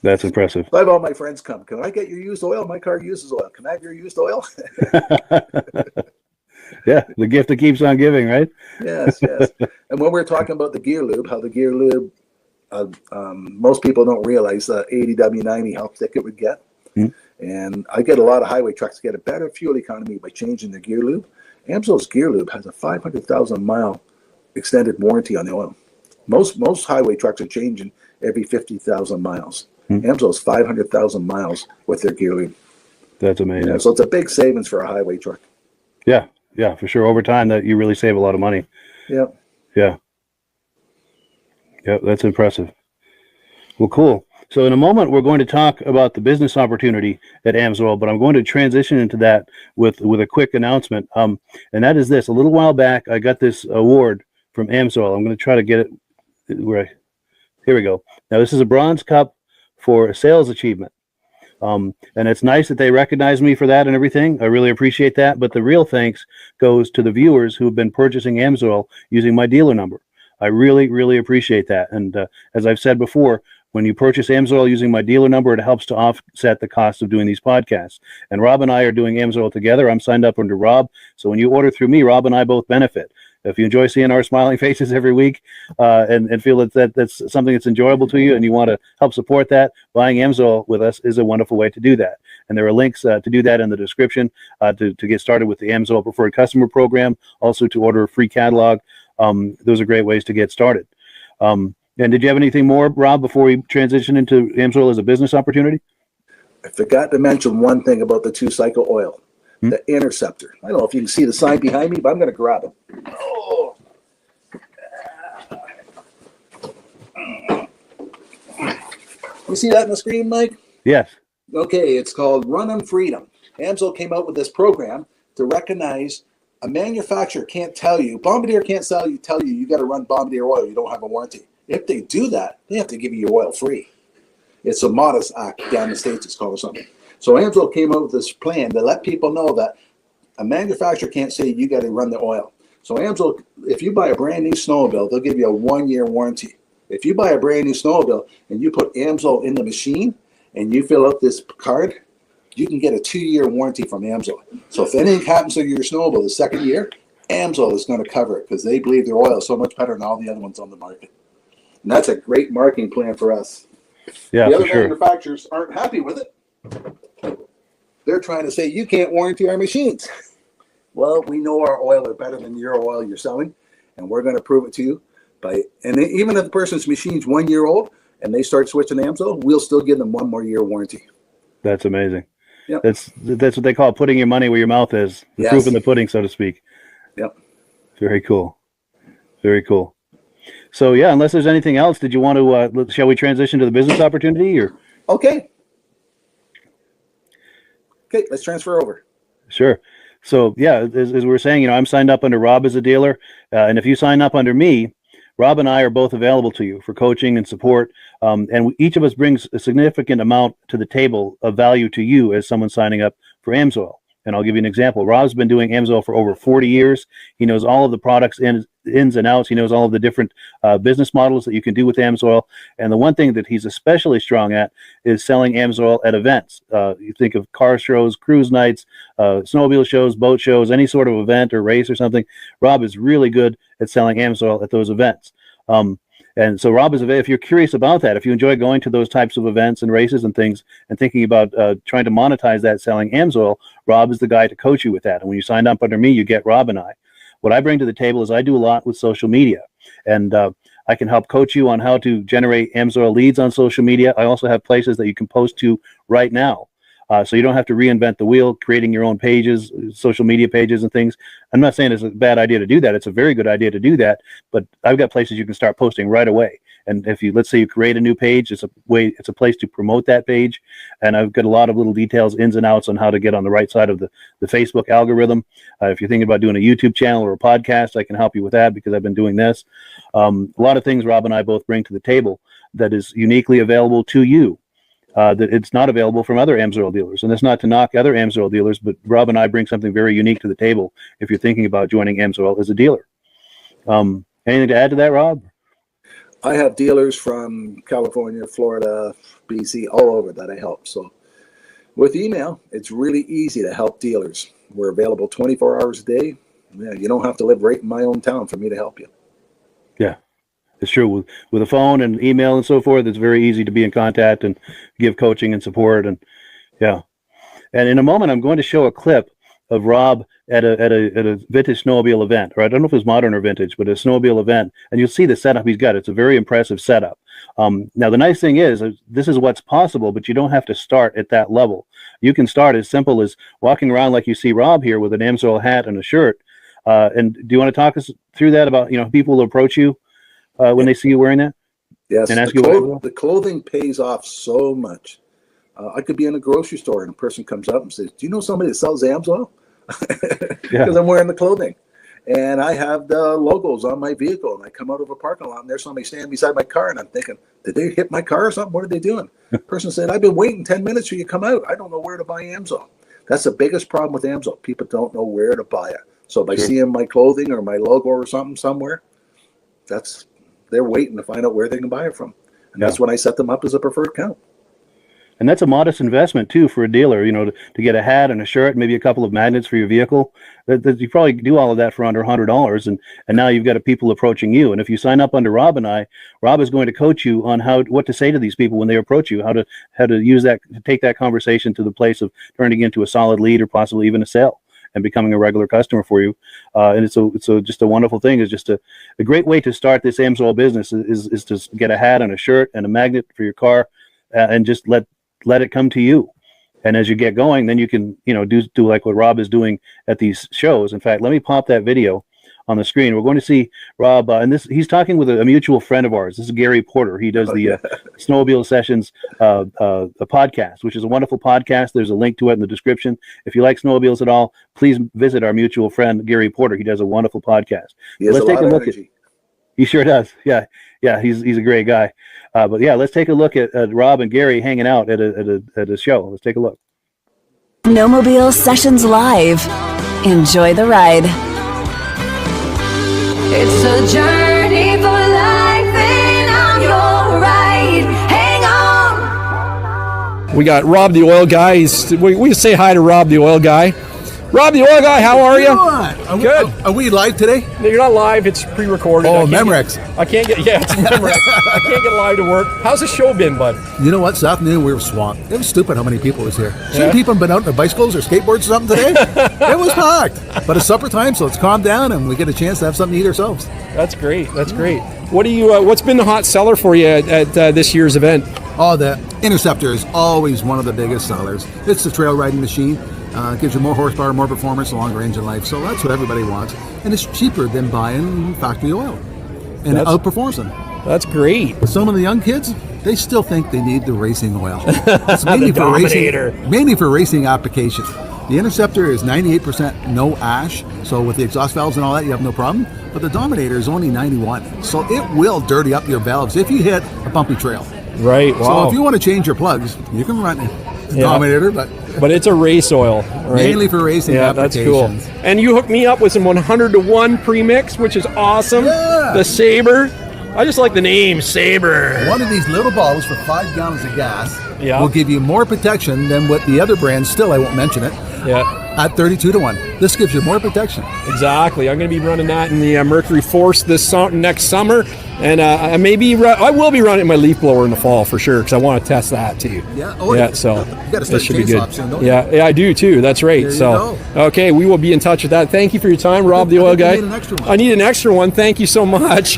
That's impressive. I have all my friends come. Can I get your used oil? My car uses oil. Can I have your used oil? Yeah, the gift that keeps on giving, right? Yes. And when we're talking about the gear lube, how the gear lube, most people don't realize 80W90, how thick it would get. And I get a lot of highway trucks get a better fuel economy by changing the gear lube. AMSOIL's gear lube has a 500,000 mile extended warranty on the oil. Most highway trucks are changing every 50,000 miles. AMSOIL's 500,000 miles with their gear lube. That's amazing. Yeah, so it's a big savings for a highway truck. Yeah, for sure. Over time, that you really save a lot of money. Yeah, that's impressive. Well, cool. So in a moment, we're going to talk about the business opportunity at AMSOIL, but I'm going to transition into that with a quick announcement. And that is this. A little while back, I got this award from AMSOIL. I'm going to try to get it here we go. Now, this is a bronze cup for a sales achievement. And it's nice that they recognize me for that and everything. I really appreciate that. But the real thanks goes to the viewers who have been purchasing AMSOIL using my dealer number. I really, really appreciate that. And as I've said before, when you purchase AMSOIL using my dealer number, it helps to offset the cost of doing these podcasts. And Rob and I are doing AMSOIL together. I'm signed up under Rob. So when you order through me, Rob and I both benefit. If you enjoy seeing our smiling faces every week and feel that's something that's enjoyable to you and you want to help support that, buying AMSOIL with us is a wonderful way to do that. And there are links to do that in the description to get started with the AMSOIL Preferred Customer Program, also to order a free catalog. Those are great ways to get started. And did you have anything more, Rob, before we transition into AMSOIL as a business opportunity? I forgot to mention one thing about the two-cycle oil. The Interceptor. I don't know if you can see the sign behind me, but I'm going to grab it. Oh. You see that on the screen, Mike? Yes. Okay, it's called Run on Freedom. AMSOIL came out with this program to recognize a manufacturer can't tell you, Bombardier can't tell you got to run Bombardier oil, you don't have a warranty. If they do that, they have to give you your oil free. It's a modest act down in the States, it's called or something. So AMSOIL came up with this plan to let people know that a manufacturer can't say you got to run the oil. So AMSOIL, if you buy a brand new snowmobile, they'll give you a 1-year warranty. If you buy a brand new snowmobile and you put AMSOIL in the machine and you fill out this card, you can get a 2-year warranty from AMSOIL. So if anything happens to your snowmobile the second year, AMSOIL is going to cover it because they believe their oil is so much better than all the other ones on the market. And that's a great marketing plan for us. Yeah, the other for sure. manufacturers aren't happy with it. They're trying to say, you can't warranty our machines. Well, we know our oil is better than your oil you're selling, and we're going to prove it to you. And even if the person's machine's 1 year old and they start switching to AMSOIL, we'll still give them 1 more year warranty. That's amazing. Yep. That's what they call putting your money where your mouth is. The Yes. proof in the pudding, so to speak. Yep. Very cool. Very cool. So yeah, unless there's anything else, did you want to? Shall we transition to the business opportunity, or? Okay. Okay, let's transfer over. Sure. So yeah, as we were saying, I'm signed up under Rob as a dealer, and if you sign up under me, Rob and I are both available to you for coaching and support, and each of us brings a significant amount to the table of value to you as someone signing up for AMSOIL. And I'll give you an example. Rob's been doing AMSOIL for over 40 years. He knows all of the products ins and outs. He knows all of the different business models that you can do with AMSOIL. And the one thing that he's especially strong at is selling AMSOIL at events. You think of car shows, cruise nights, snowmobile shows, boat shows, any sort of event or race or something. Rob is really good at selling AMSOIL at those events. And so Rob is, if you're curious about that, if you enjoy going to those types of events and races and things and thinking about trying to monetize that selling AMSOIL, Rob is the guy to coach you with that. And when you sign up under me, you get Rob and I. What I bring to the table is I do a lot with social media, and I can help coach you on how to generate AMSOIL leads on social media. I also have places that you can post to right now. So you don't have to reinvent the wheel, creating your own pages, social media pages and things. I'm not saying it's a bad idea to do that. It's a very good idea to do that. But I've got places you can start posting right away. And if let's say you create a new page, it's a place to promote that page. And I've got a lot of little details, ins and outs on how to get on the right side of the Facebook algorithm. If you're thinking about doing a YouTube channel or a podcast, I can help you with that because I've been doing this. A lot of things Rob and I both bring to the table that is uniquely available to you. That it's not available from other AMSOIL dealers. And that's not to knock other AMSOIL dealers, but Rob and I bring something very unique to the table if you're thinking about joining AMSOIL as a dealer. Anything to add to that, Rob? I have dealers from California, Florida, BC, all over that I help. So with email, it's really easy to help dealers. We're available 24 hours a day. Yeah, you don't have to live right in my own town for me to help you. Yeah. It's true with a phone and email and so forth. It's very easy to be in contact and give coaching and support. And yeah. And in a moment, I'm going to show a clip of Rob at a vintage snowmobile event, or I don't know if it's modern or vintage, but a snowmobile event. And you'll see the setup he's got. It's a very impressive setup. Now, the nice thing is this is what's possible, but you don't have to start at that level. You can start as simple as walking around like you see Rob here with an AMSOIL hat and a shirt. And do you want to talk us through that about, people will approach you when they see you wearing that? Yes, and ask the clothing pays off so much. I could be in a grocery store and a person comes up and says, "Do you know somebody that sells AMSOIL?" Because I'm wearing the clothing. And I have the logos on my vehicle, and I come out of a parking lot and there's somebody standing beside my car, and I'm thinking, did they hit my car or something? What are they doing? The person said, "I've been waiting 10 minutes for you to come out. I don't know where to buy AMSOIL." That's the biggest problem with AMSOIL. People don't know where to buy it. So by seeing my clothing or my logo or something somewhere, they're waiting to find out where they can buy it from. And that's when I set them up as a preferred account. And that's a modest investment too for a dealer, to get a hat and a shirt, maybe a couple of magnets for your vehicle. That you probably do all of that for under $100, and now you've got people approaching you. And if you sign up under Rob and I, Rob is going to coach you on what to say to these people when they approach you, how to use that, to take that conversation to the place of turning into a solid lead or possibly even a sale and becoming a regular customer for you. And it's just a wonderful thing. It's just a great way to start this AMSOIL business is to get a hat and a shirt and a magnet for your car, and just let it come to you. And as you get going, then you can, do like what Rob is doing at these shows. In fact, let me pop that video on the screen. We're going to see Rob, and he's talking with a mutual friend of ours. This is Gary Porter. He does the Snowmobile Sessions a podcast, which is a wonderful podcast. There's a link to it in the description. If you like snowmobiles at all, please visit our mutual friend Gary Porter. He does a wonderful podcast. Let's take a look at. He sure does. Yeah, he's a great guy. But yeah, let's take a look at Rob and Gary hanging out at a show. Let's take a look. Snowmobile Sessions Live. Enjoy the ride. It's a journey for life, and I'm your ride. Hang on. We got Rob the Oil Guy. We say hi to Rob the Oil Guy. Rob the Oil Guy, how are you? Good. Are we live today? No, you're not live. It's pre-recorded. Oh, I can't Memorex. I can't get. Yeah, it's Memorex. I can't get live to work. How's the show been, bud? You know what? This afternoon we were swamped. It was stupid how many people was here. Yeah. Shouldn't people have been out on their bicycles or skateboards or something today? It was packed. But it's supper time, so it's calmed down and we get a chance to have something to eat ourselves. That's great. That's great. What do you? What's been the hot seller for you at this year's event? Oh, the Interceptor is always one of the biggest sellers. It's the trail riding machine. Gives you more horsepower, more performance, a longer engine life. So that's what everybody wants. And it's cheaper than buying factory oil. And it outperforms them. That's great. But some of the young kids, they still think they need the racing oil. It's mainly The for Dominator. mainly for racing applications. The Interceptor is 98% no ash, so with the exhaust valves and all that, you have no problem. But the Dominator is only 91, so it will dirty up your valves if you hit a bumpy trail. Right. Wow. So if you want to change your plugs, you can run the Dominator, but it's a race oil, right? Mainly for racing That's applications. cool. And you hooked me up with some 100-to-1 premix, which is awesome. Yeah. The Sabre. I just like the name Sabre. One of these little bottles for 5 gallons of gas Yeah. will give you more protection than what the other brands, still I won't mention it, at 32-to-1. This gives you more protection. Exactly. I'm going to be running that in the Mercury Force next summer, and I will be running my leaf blower in the fall for sure because I want to test that too. Yeah. Oh, yeah. So you got to start should be chainsaw good. soon, don't you? Yeah, I do too. That's right. There you So go. okay, we will be in touch with that. Thank you for your time, Rob the Oil Guy. need an extra one. I need an extra one. Thank you so much.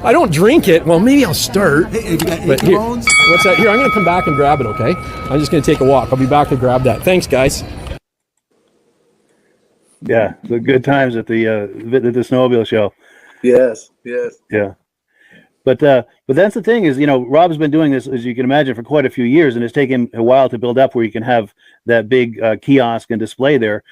I don't drink it. Well, maybe I'll start. Hey, have you got But eight here, bones? what's that? Here, I'm going to come back and grab it. Okay. I'm just going to take a walk. I'll be back to grab that. Thanks, guys. Yeah, the good times at the snowmobile show. Yes. Yeah, but that's the thing is, Rob's been doing this, as you can imagine, for quite a few years, and it's taken a while to build up where you can have that big kiosk and display there.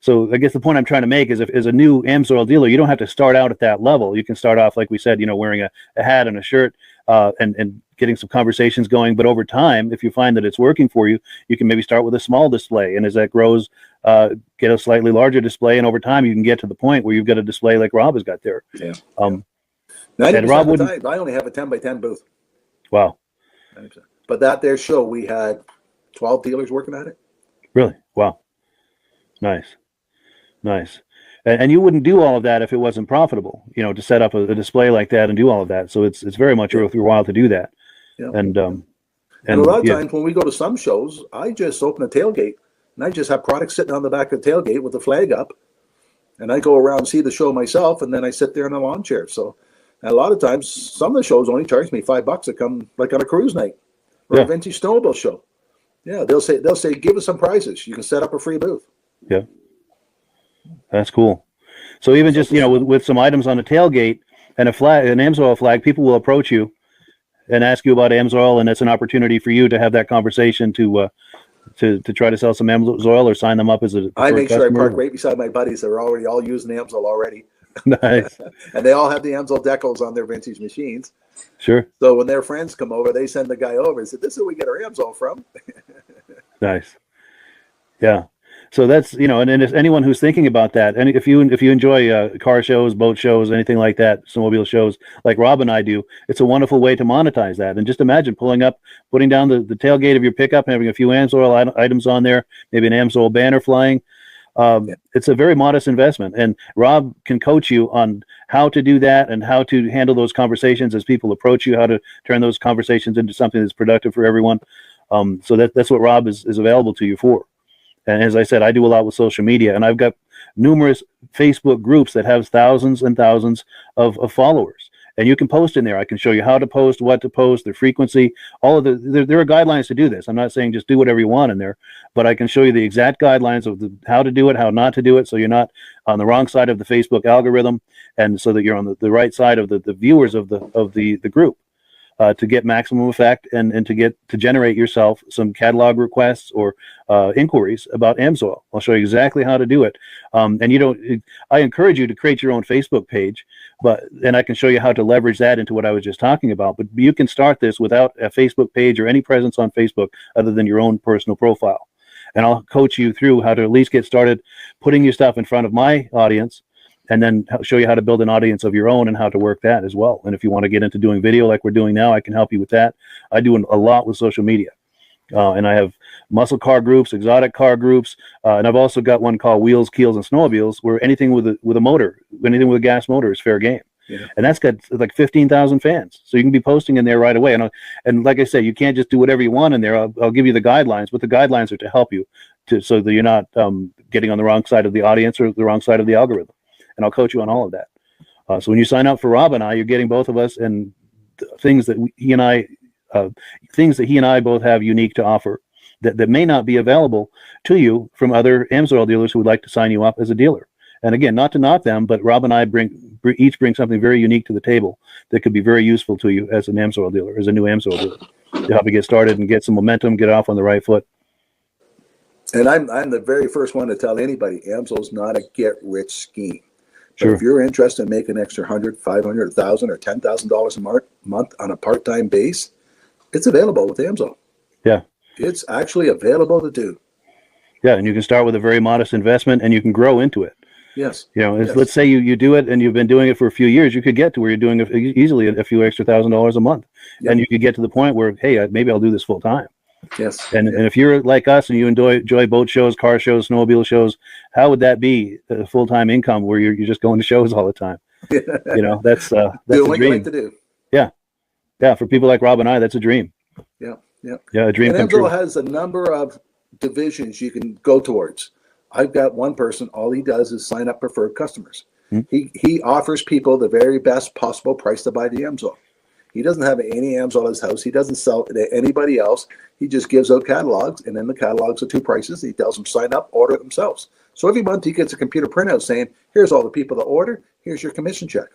So I guess the point I'm trying to make is, if as a new AMSOIL dealer, you don't have to start out at that level. You can start off, like we said, wearing a hat and a shirt, and getting some conversations going. But over time, if you find that it's working for you, you can maybe start with a small display, and as that grows, get a slightly larger display, and over time you can get to the point where you've got a display like Rob has got there. Yeah. 90% And Rob of the wouldn't. time, I only have a 10x10 booth. Wow, 90%. But that there show, we had 12 dealers working at it. really? Wow, nice. And you wouldn't do all of that if it wasn't profitable, to set up a display like that and do all of that. So it's very much worth your while to do that. Yeah. And a lot of times when we go to some shows, I just open a tailgate and I just have products sitting on the back of the tailgate with the flag up. And I go around and see the show myself, and then I sit there in a lawn chair. So a lot of times, some of the shows only charge me $5 to come, like on a cruise night or a vintage snowmobile show. Yeah, they'll say, give us some prizes. You can set up a free booth. Yeah, that's cool. So even just with some items on the tailgate and a flag, an AMSOIL flag, people will approach you and ask you about AMSOIL, and it's an opportunity for you to have that conversation to try to sell some AMSOIL or sign them up as a. I make sure I customer. park right beside my buddies that are already all using AMSOIL already. Nice. And they all have the AMSOIL decals on their vintage machines. Sure. So when their friends come over, they send the guy over and say, "This is where we get our AMSOIL from." Nice. Yeah. So that's, and if anyone who's thinking about that, and if you enjoy car shows, boat shows, anything like that, snowmobile shows like Rob and I do, it's a wonderful way to monetize that. And just imagine putting down the tailgate of your pickup and having a few AMSOIL items on there, maybe an AMSOIL banner flying. It's a very modest investment, and Rob can coach you on how to do that and how to handle those conversations as people approach you, how to turn those conversations into something that's productive for everyone. So that's what Rob is available to you for. And as I said, I do a lot with social media, and I've got numerous Facebook groups that have thousands and thousands of followers. And you can post in there. I can show you how to post, what to post, the frequency, all of there are guidelines to do this. I'm not saying just do whatever you want in there, but I can show you the exact guidelines of how to do it, how not to do it, so you're not on the wrong side of the Facebook algorithm, and so that you're on the right side of the viewers of the group. To get maximum effect and to generate yourself some catalog requests or inquiries about AMSOIL. I'll show you exactly how to do it. I encourage you to create your own Facebook page, and I can show you how to leverage that into what I was just talking about. But you can start this without a Facebook page or any presence on Facebook other than your own personal profile. And I'll coach you through how to at least get started putting your stuff in front of my audience, and then show you how to build an audience of your own and how to work that as well. And if you want to get into doing video like we're doing now, I can help you with that. I do a lot with social media. And I have muscle car groups, exotic car groups, and I've also got one called Wheels, Keels, and Snowmobiles, where anything with a motor, anything with a gas motor is fair game. Yeah. And that's got like 15,000 fans. So you can be posting in there right away. And like I said, you can't just do whatever you want in there. I'll give you the guidelines, but the guidelines are to help you so that you're not getting on the wrong side of the audience or the wrong side of the algorithm. And I'll coach you on all of that. So when you sign up for Rob and I, you're getting both of us and things that he and I both have unique to offer that may not be available to you from other AMSOIL dealers who would like to sign you up as a dealer. And again, not to knock them, but Rob and I each bring something very unique to the table that could be very useful to you as an AMSOIL dealer, as a new AMSOIL dealer, to help you get started and get some momentum, get off on the right foot. And I'm the very first one to tell anybody, AMSOIL's not a get-rich scheme. Sure. But if you're interested in making an extra $100, $500, $1,000, or $10,000 a month on a part-time base, it's available with AMSOIL. Yeah. It's actually available to do. Yeah, and you can start with a very modest investment, and you can grow into it. Yes. Yes. Let's say you do it, and you've been doing it for a few years. You could get to where you're doing easily a few extra $1,000 a month, yep. And you could get to the point where, hey, maybe I'll do this full time. Yes. And if you're like us and you enjoy boat shows, car shows, snowmobile shows, how would that be a full-time income where you're just going to shows all the time? That's doing what you like to do. Yeah. For people like Rob and I, that's a dream. Yeah. A dream and come true. AMSOIL has a number of divisions you can go towards. I've got one person, all he does is sign up preferred customers. He offers people the very best possible price to buy the AMSOIL. He doesn't have any AMSOIL at his house. He doesn't sell it to anybody else. He just gives out catalogs, and in the catalogs are two prices. He tells them sign up, order it themselves. So every month he gets a computer printout saying, here's all the people that order, here's your commission check.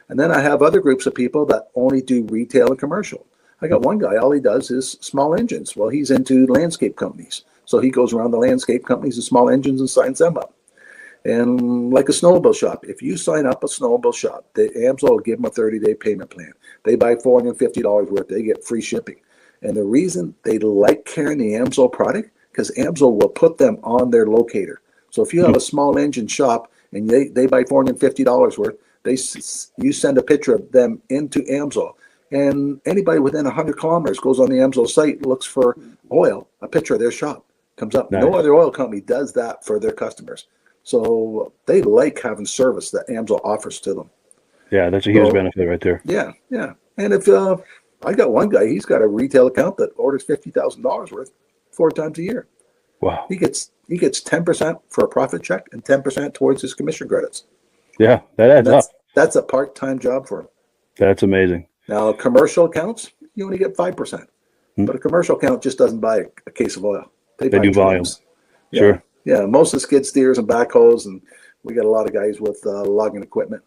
And then I have other groups of people that only do retail and commercial. I got one guy, all he does is small engines. Well, he's into landscape companies. So he goes around the landscape companies and small engines and signs them up. And like a snowmobile shop, if you sign up a snowmobile shop, the AMSOIL will give them a 30-day payment plan. They buy $450 worth, they get free shipping. And the reason they like carrying the AMSOIL product, because AMSOIL will put them on their locator. So if you have a small engine shop and they buy $450 worth, you send a picture of them into AMSOIL. And anybody within 100 kilometers goes on the AMSOIL site, looks for oil, a picture of their shop comes up. Nice. No other oil company does that for their customers. So they like having service that AMSOIL offers to them. Yeah, that's a huge benefit right there. Yeah. And if I got one guy, he's got a retail account that orders $50,000 worth 4 times a year. Wow. He gets 10% for a profit check and 10% towards his commission credits. Yeah, that adds up. That's a part-time job for him. That's amazing. Now, commercial accounts, you only get 5%. But a commercial account just doesn't buy a case of oil. They do volumes. Yeah. Sure. Yeah, most of the skid steers and backhoes, and we got a lot of guys with logging equipment.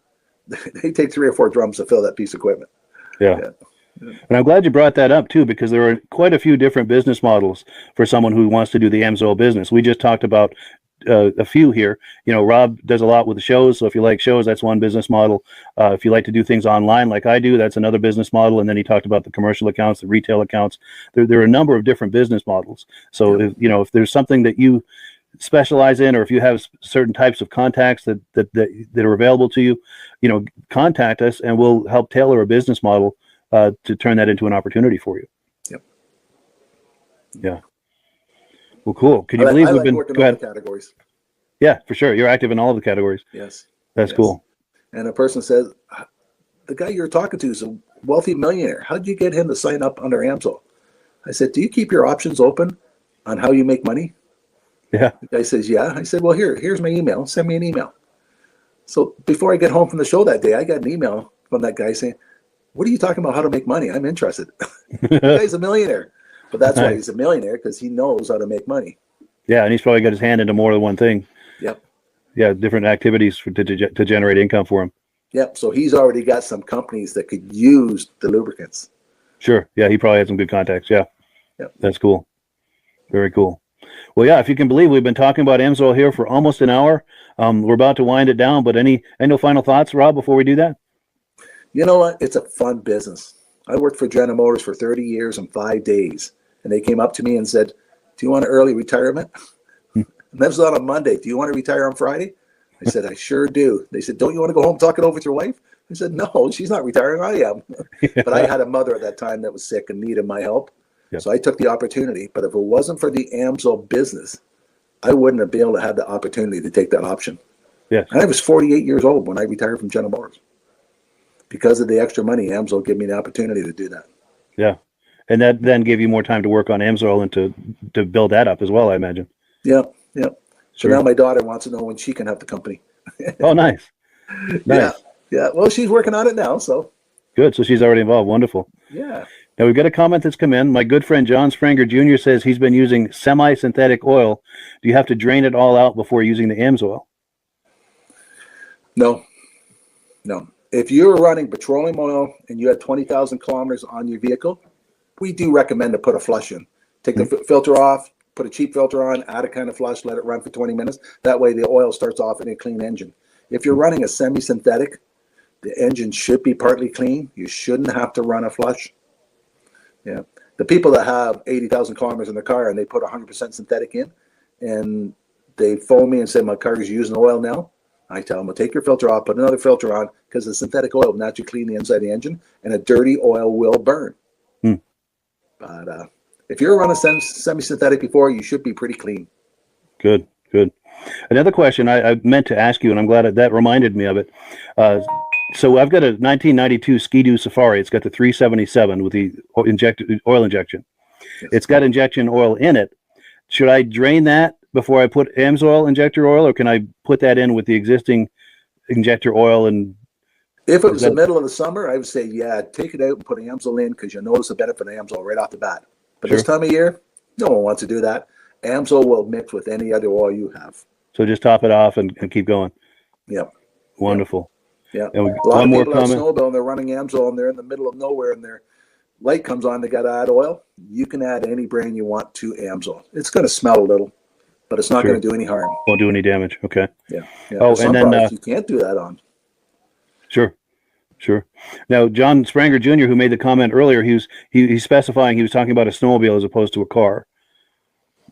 They take 3 or 4 drums to fill that piece of equipment. Yeah. And I'm glad you brought that up too, because there are quite a few different business models for someone who wants to do the AMSOIL business. We just talked about a few here. Rob does a lot with the shows. So if you like shows, that's one business model. If you like to do things online like I do, that's another business model. And then he talked about the commercial accounts, the retail accounts. There are a number of different business models. So if there's something that you specialize in, or if you have certain types of contacts that are available to you, contact us and we'll help tailor a business model to turn that into an opportunity for you. Yep. Yeah. Well, cool. Can you believe we've been working on the categories? Yeah, for sure. You're active in all of the categories. Yes. That's cool. And a person says, the guy you're talking to is a wealthy millionaire. How did you get him to sign up under AMSOIL? I said, do you keep your options open on how you make money? Yeah. The guy says, yeah. I said, well, here's my email. Send me an email. So before I get home from the show that day, I got an email from that guy saying, what are you talking about how to make money? I'm interested. The guy's a millionaire. But that's why he's a millionaire, because he knows how to make money. Yeah, and he's probably got his hand into more than one thing. Yep. Yeah, different activities to generate income for him. Yep. So he's already got some companies that could use the lubricants. Sure. Yeah, he probably had some good contacts. Yeah. Yep. That's cool. Very cool. Well, yeah, if you can believe, we've been talking about AMSOIL here for almost an hour. We're about to wind it down, but any final thoughts, Rob, before we do that? You know what? It's a fun business. I worked for General Motors for 30 years and 5 days. And they came up to me and said, do you want an early retirement? And that was on a Monday. Do you want to retire on Friday? I said, I sure do. They said, don't you want to go home and talk it over with your wife? I said, no, she's not retiring. I am. But I had a mother at that time that was sick and needed my help. Yeah. So I took the opportunity. But if it wasn't for the AMSOIL business, I wouldn't have been able to have the opportunity to take that option. Yes. And I was 48 years old when I retired from General Motors. Because of the extra money, AMSOIL gave me the opportunity to do that. Yeah. And that then gave you more time to work on AMSOIL and to build that up as well, I imagine. Yeah, yeah. So Sure. now my daughter wants to know when she can have the company. Oh, nice. Nice. Yeah. Well, she's working on it now, so Good. So she's already involved. Wonderful. yeah. Now we've got a comment that's come in. My good friend John Spranger Jr. says he's been using semi-synthetic oil. Do you have to drain it all out before using the AMSOIL? No. If you're running petroleum oil and you had 20,000 kilometers on your vehicle, we do recommend to put a flush in. Take the filter off, put a cheap filter on, add a kind of flush, let it run for 20 minutes. That way the oil starts off in a clean engine. If you're running a semi-synthetic, the engine should be partly clean. You shouldn't have to run a flush. Yeah. The people that have 80,000 kilometers in their car and they put 100% synthetic in and they phone me and say, my car is using oil now. I tell them, well, take your filter off, put another filter on, because the synthetic oil will naturally clean the inside of the engine, and a dirty oil will burn. But if you're running semi-synthetic before, you should be pretty clean. Good. Another question I meant to ask you, and I'm glad that reminded me of it. So I've got a 1992 Ski-Doo Safari. It's got the 377 with the oil injection. Yes. It's got injection oil in it. Should I drain that before I put AMSOIL injector oil, or can I put that in with the existing injector oil? And if it was the middle of the summer, I would say, yeah, take it out and put AMSOIL in, because you'll notice the benefit of AMSOIL right off the bat. But Sure. This time of year, no one wants to do that. AMSOIL will mix with any other oil you have. So just top it off and keep going. Yep. Wonderful. Yeah. And A lot one of more people have comment. snowmobile and they're running AMSOIL and they're in the middle of nowhere and their light comes on, they got to add oil. You can add any brand you want to AMSOIL. It's going to smell a little, but it's not Sure. going to do any harm. Won't do any damage. Okay. Yeah. Oh, Some and then, products you can't do that on. Sure. Now, John Spranger Jr., who made the comment earlier, he's specifying he was talking about a snowmobile as opposed to a car.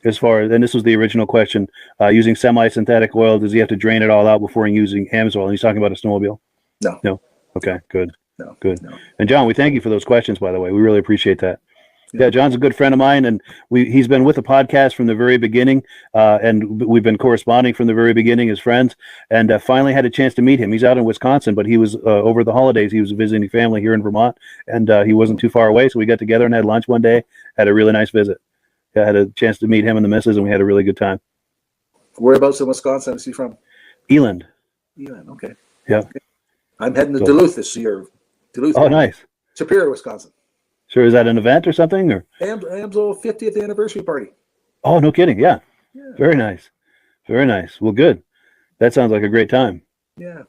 As far as, and this was the original question, using semi-synthetic oil, does he have to drain it all out before using AMSOIL? And he's talking about a snowmobile. No. Okay, good. No. Good. No. And John, we thank you for those questions, by the way. We really appreciate that. Yeah, John's a good friend of mine, and he's been with the podcast from the very beginning, and we've been corresponding from the very beginning as friends, and finally had a chance to meet him. He's out in Wisconsin, but he was over the holidays. He was visiting family here in Vermont, and he wasn't too far away, so we got together and had lunch one day, had a really nice visit. I had a chance to meet him and the missus, and we had a really good time. Whereabouts in Wisconsin is he from? Eland. Eland, okay. Yeah. Okay. I'm heading to Duluth this year. Duluth. Oh, nice. Superior, Wisconsin. Sure, is that an event or something? Or AMSOIL 50th anniversary party. Oh, no kidding. Yeah. Very nice. Very nice. Well, good. That sounds like a great time. Yeah.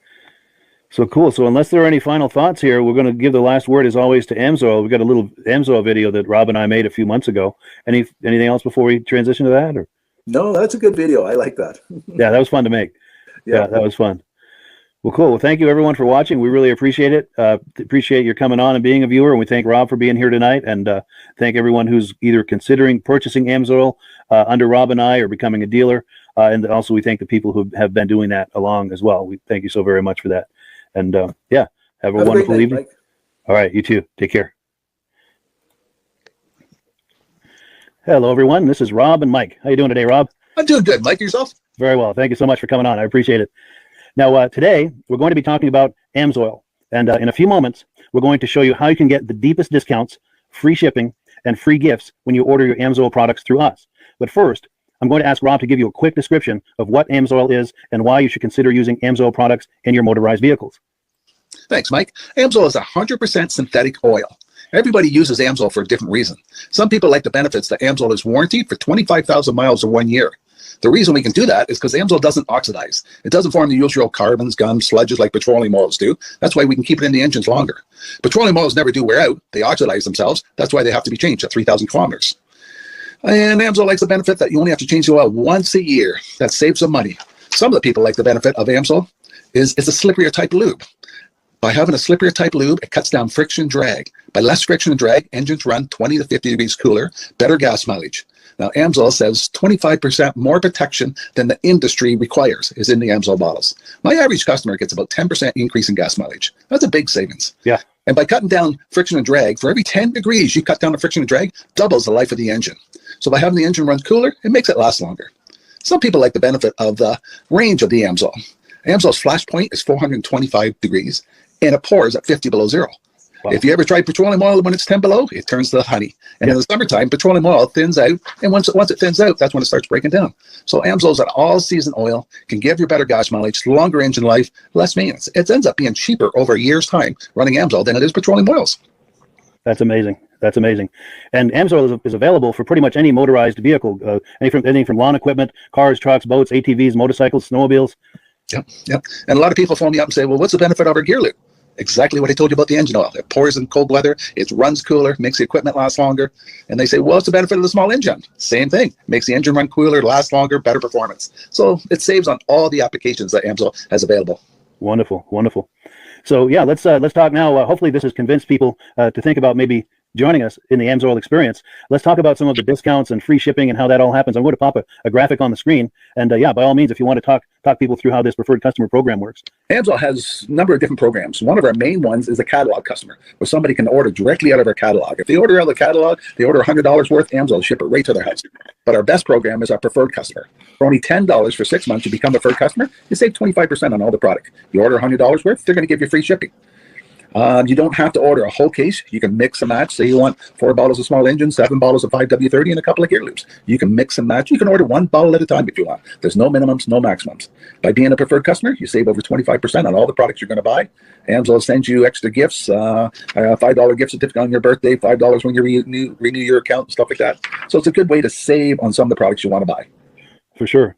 So cool. So unless there are any final thoughts here, we're going to give the last word, as always, to AMSOIL. We've got a little AMSOIL video that Rob and I made a few months ago. Anything else before we transition to that? Or? No, that's a good video. I like that. Yeah, that was fun to make. Yeah, that was fun. Well, cool. Well, thank you, everyone, for watching. We really appreciate it. Appreciate your coming on and being a viewer. And we thank Rob for being here tonight. And thank everyone who's either considering purchasing AMSOIL under Rob and I or becoming a dealer. And also we thank the people who have been doing that along as well. We thank you so very much for that. And have a wonderful night, evening. Mike. All right, you too. Take care. Hello, everyone. This is Rob and Mike. How you doing today, Rob? I'm doing good. Mike, yourself? Very well. Thank you so much for coming on. I appreciate it. Now, today, we're going to be talking about AMSOIL. And in a few moments, we're going to show you how you can get the deepest discounts, free shipping, and free gifts when you order your AMSOIL products through us. But first, I'm going to ask Rob to give you a quick description of what AMSOIL is and why you should consider using AMSOIL products in your motorized vehicles. Thanks, Mike. AMSOIL is 100% synthetic oil. Everybody uses AMSOIL for a different reason. Some people like the benefits that AMSOIL is warranted for 25,000 miles or 1 year. The reason we can do that is because AMSOIL doesn't oxidize. It doesn't form the usual carbons, gums, sludges like petroleum oils do. That's why we can keep it in the engines longer. Petroleum oils never do wear out. They oxidize themselves. That's why they have to be changed at 3,000 kilometers. And AMSOIL likes the benefit that you only have to change the oil once a year. That saves some money. Some of the people like the benefit of AMSOIL is it's a slipperier type lube. By having a slipperier type lube, it cuts down friction drag. By less friction and drag, engines run 20 to 50 degrees cooler, better gas mileage. Now, AMSOIL says 25% more protection than the industry requires is in the AMSOIL bottles. My average customer gets about 10% increase in gas mileage. That's a big savings. Yeah. And by cutting down friction and drag, for every 10 degrees you cut down the friction and drag, doubles the life of the engine. So by having the engine run cooler, it makes it last longer. Some people like the benefit of the range of the Amsoil. Amsoil's flash point is 425 degrees, and it pours at 50 below zero. Wow. If you ever tried petroleum oil when it's 10 below, it turns to honey. And in the summertime, petroleum oil thins out, and once it thins out, that's when it starts breaking down. So Amsoil's an all-season oil, can give you better gas mileage, longer engine life, less maintenance. It ends up being cheaper over a year's time running Amsoil than it is petroleum oils. That's amazing. That's amazing. And Amsoil is available for pretty much any motorized vehicle, anything from lawn equipment, cars, trucks, boats, ATVs, motorcycles, snowmobiles. Yep. And a lot of people phone me up and say, well, what's the benefit of our gear loop? Exactly what I told you about the engine oil. It pours in cold weather, it runs cooler, makes the equipment last longer. And they say, well, what's the benefit of the small engine? Same thing. Makes the engine run cooler, last longer, better performance. So it saves on all the applications that Amsoil has available. Wonderful, wonderful. So yeah, let's talk now. Hopefully this has convinced people to think about maybe joining us in the Amsoil experience. Let's talk about some of the discounts and free shipping and how that all happens. I'm going to pop a graphic on the screen. And yeah, by all means, if you want to talk people through how this preferred customer program works. Amsoil has a number of different programs. One of our main ones is a catalog customer, where somebody can order directly out of our catalog. If they order out of the catalog, they order $100 worth, Amsoil will ship it right to their house. But our best program is our preferred customer. For only $10 for 6 months, you become a preferred customer, you save 25% on all the product. You order $100 worth, they're going to give you free shipping. You don't have to order a whole case. You can mix and match. Say you want 4 bottles of small engine, 7 bottles of 5W30, and a couple of gear loops. You can mix and match. You can order 1 bottle at a time if you want. There's no minimums, no maximums. By being a preferred customer, you save over 25% on all the products you're going to buy. Amsoil sends you extra gifts, $5 gift certificate on your birthday, $5 when you renew your account, and stuff like that. So it's a good way to save on some of the products you want to buy. For sure.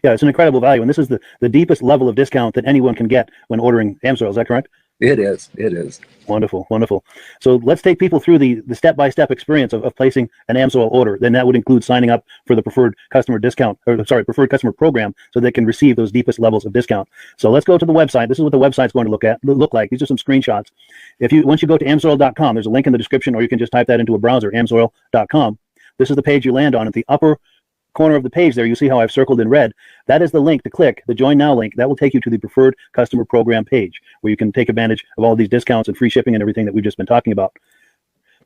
Yeah, it's an incredible value. And this is the deepest level of discount that anyone can get when ordering Amsoil. Is that correct? It is. Wonderful. So let's take people through the step-by-step experience of placing an Amsoil order. Then that would include signing up for the preferred customer preferred customer program, so they can receive those deepest levels of discount. So let's go to the website. This is what the website's going to look like. These are some screenshots. Once you go to amsoil.com, there's a link in the description, or you can just type that into a browser, amsoil.com. This is the page you land on. At the upper corner of the page there, you see how I've circled in red. That is the link to click, the Join Now link. That will take you to the preferred customer program page, where you can take advantage of all these discounts and free shipping and everything that we've just been talking about.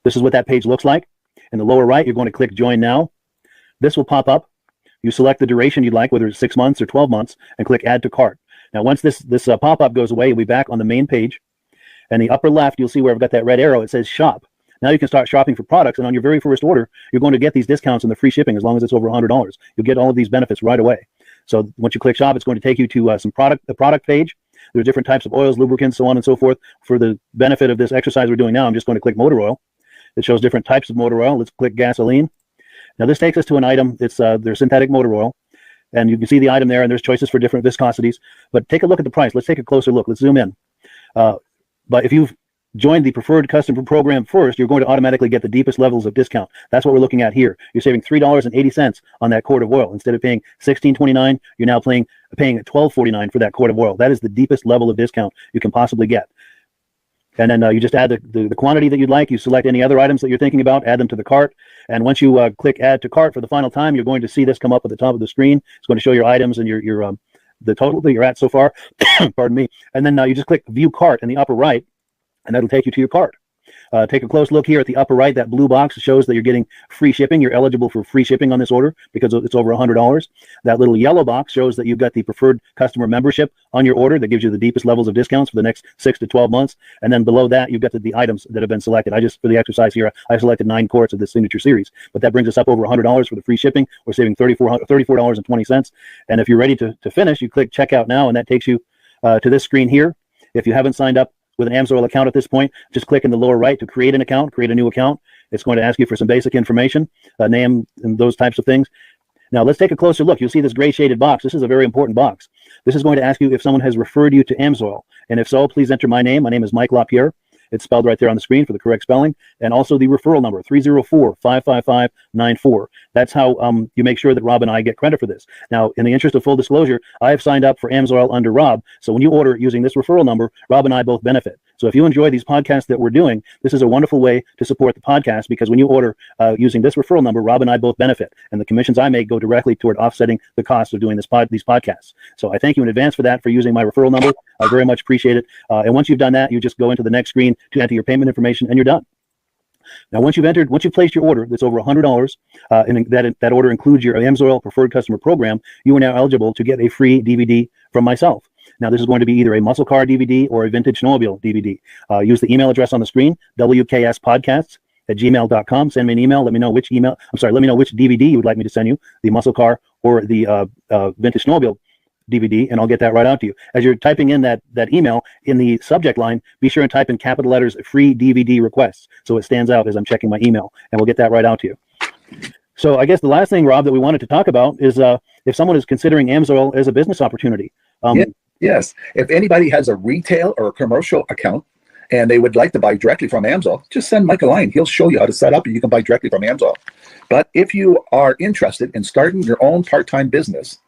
This is what that page looks like. In the lower right, you're going to click Join Now. This will pop up. You select the duration you'd like, whether it's 6 months or 12 months, and click Add to Cart. Now, once this pop-up goes away, you'll be back on the main page. And the upper left, you'll see where I've got that red arrow. It says Shop. Now you can start shopping for products, and on your very first order, you're going to get these discounts and the free shipping as long as it's over $100. You'll get all of these benefits right away. So once you click Shop, it's going to take you to the product page. There's different types of oils, lubricants, so on and so forth. For the benefit of this exercise we're doing now, I'm just going to click motor oil. It shows different types of motor oil. Let's click gasoline. Now this takes us to an item. It's their synthetic motor oil. And you can see the item there, and there's choices for different viscosities. But take a look at the price. Let's take a closer look. Let's zoom in. But if you've joined the preferred customer program first, you're going to automatically get the deepest levels of discount. That's what we're looking at here. You're saving $3.80 on that quart of oil. Instead of paying $16.29, you're now paying $12.49 for that quart of oil. That is the deepest level of discount you can possibly get. And then you just add the quantity that you'd like. You select any other items that you're thinking about, add them to the cart. And once you click Add to Cart for the final time, you're going to see this come up at the top of the screen. It's going to show your items and your the total that you're at so far. Pardon me. And then you just click View Cart in the upper right, and that'll take you to your cart. Take a close look here at the upper right. That blue box shows that you're getting free shipping. You're eligible for free shipping on this order because it's over $100. That little yellow box shows that you've got the preferred customer membership on your order. That gives you the deepest levels of discounts for the next 6 to 12 months. And then below that, you've got the items that have been selected. For the exercise here, I selected 9 quarts of the Signature Series, but that brings us up over $100 for the free shipping. We're saving $34.20. And if you're ready to finish, you click Checkout Now, and that takes you to this screen here. If you haven't signed up with an Amsoil account at this point, just click in the lower right to create an account, create a new account. It's going to ask you for some basic information, name and those types of things. Now let's take a closer look. You'll see this gray shaded box. This is a very important box. This is going to ask you if someone has referred you to Amsoil. And if so, please enter my name. My name is Mike Lapierre. It's spelled right there on the screen for the correct spelling. And also the referral number, 304-555-94. That's how you make sure that Rob and I get credit for this. Now, in the interest of full disclosure, I have signed up for Amsoil under Rob. So when you order using this referral number, Rob and I both benefit. So if you enjoy these podcasts that we're doing, this is a wonderful way to support the podcast, because when you order using this referral number, Rob and I both benefit, and the commissions I make go directly toward offsetting the cost of doing these podcasts. So I thank you in advance for that, for using my referral number. I very much appreciate it. And once you've done that, you just go into the next screen to enter your payment information, and you're done. Now, once you've placed your order that's over $100, and that order includes your AMSOIL Preferred Customer Program, you are now eligible to get a free DVD from myself. Now, this is going to be either a muscle car DVD or a vintage snowmobile DVD. Use the email address on the screen, wkspodcasts@gmail.com. Send me an email. Let me know which DVD you would like me to send you, the muscle car or the vintage snowmobile DVD, and I'll get that right out to you. As you're typing in that email, in the subject line, be sure and type in capital letters "free DVD requests," so it stands out as I'm checking my email, and we'll get that right out to you. So I guess the last thing, Rob, that we wanted to talk about is if someone is considering AMSOIL as a business opportunity. Yes. If anybody has a retail or a commercial account and they would like to buy directly from AMSOIL, just send Mike a line. He'll show you how to set up, and you can buy directly from AMSOIL. But if you are interested in starting your own part-time business,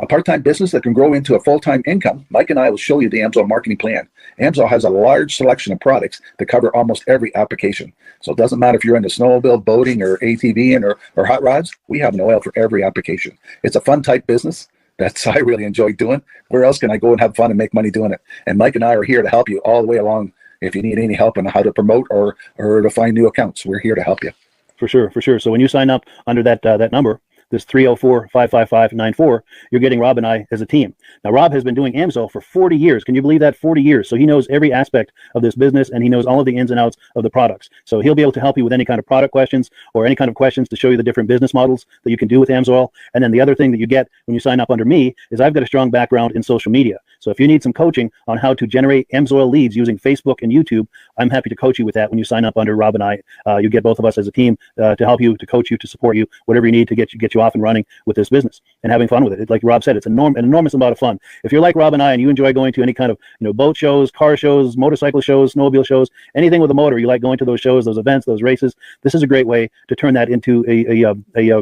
a part-time business that can grow into a full-time income, Mike and I will show you the AMSOIL marketing plan. AMSOIL has a large selection of products that cover almost every application. So it doesn't matter if you're into snowmobile, boating, or ATVing, or hot rods. We have an oil for every application. It's a fun type business. That's I really enjoy doing. Where else can I go and have fun and make money doing it? And Mike and I are here to help you all the way along. If you need any help on how to promote or to find new accounts, we're here to help you. For sure. So when you sign up under that number, this 304-555-94, you're getting Rob and I as a team. Now, Rob has been doing AMSOIL for 40 years. Can you believe that? 40 years. So he knows every aspect of this business, and he knows all of the ins and outs of the products. So he'll be able to help you with any kind of product questions or any kind of questions to show you the different business models that you can do with AMSOIL. And then the other thing that you get when you sign up under me is I've got a strong background in social media. So if you need some coaching on how to generate AMSOIL leads using Facebook and YouTube, I'm happy to coach you with that when you sign up under Rob and I. You get both of us as a team to help you, to coach you, to support you, whatever you need to get you off and running with this business and having fun with it. Like Rob said, it's an enormous amount of fun. If you're like Rob and I and you enjoy going to any kind of boat shows, car shows, motorcycle shows, snowmobile shows, anything with a motor, you like going to those shows, those events, those races, this is a great way to turn that into a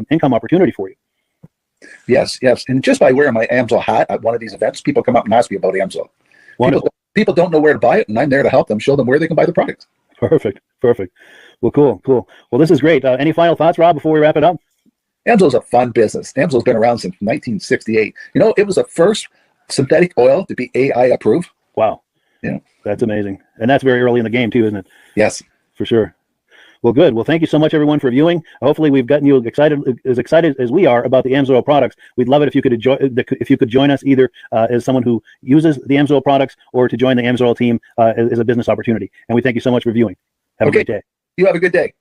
income opportunity for you. Yes. And just by wearing my AMSOIL hat at one of these events, people come up and ask me about AMSOIL. People don't know where to buy it, and I'm there to help them, show them where they can buy the product. Perfect. Well, cool. Well, this is great. Any final thoughts, Rob, before we wrap it up? AMSOIL's a fun business. AMSOIL's been around since 1968. It was the first synthetic oil to be AI approved. Wow. Yeah. That's amazing. And that's very early in the game too, isn't it? Yes. For sure. Well, good. Well, thank you so much, everyone, for viewing. Hopefully, we've gotten you excited as we are about the AMSOIL products. We'd love it if you could join us either as someone who uses the AMSOIL products or to join the AMSOIL team as a business opportunity. And we thank you so much for viewing. Have a great day. You have a good day.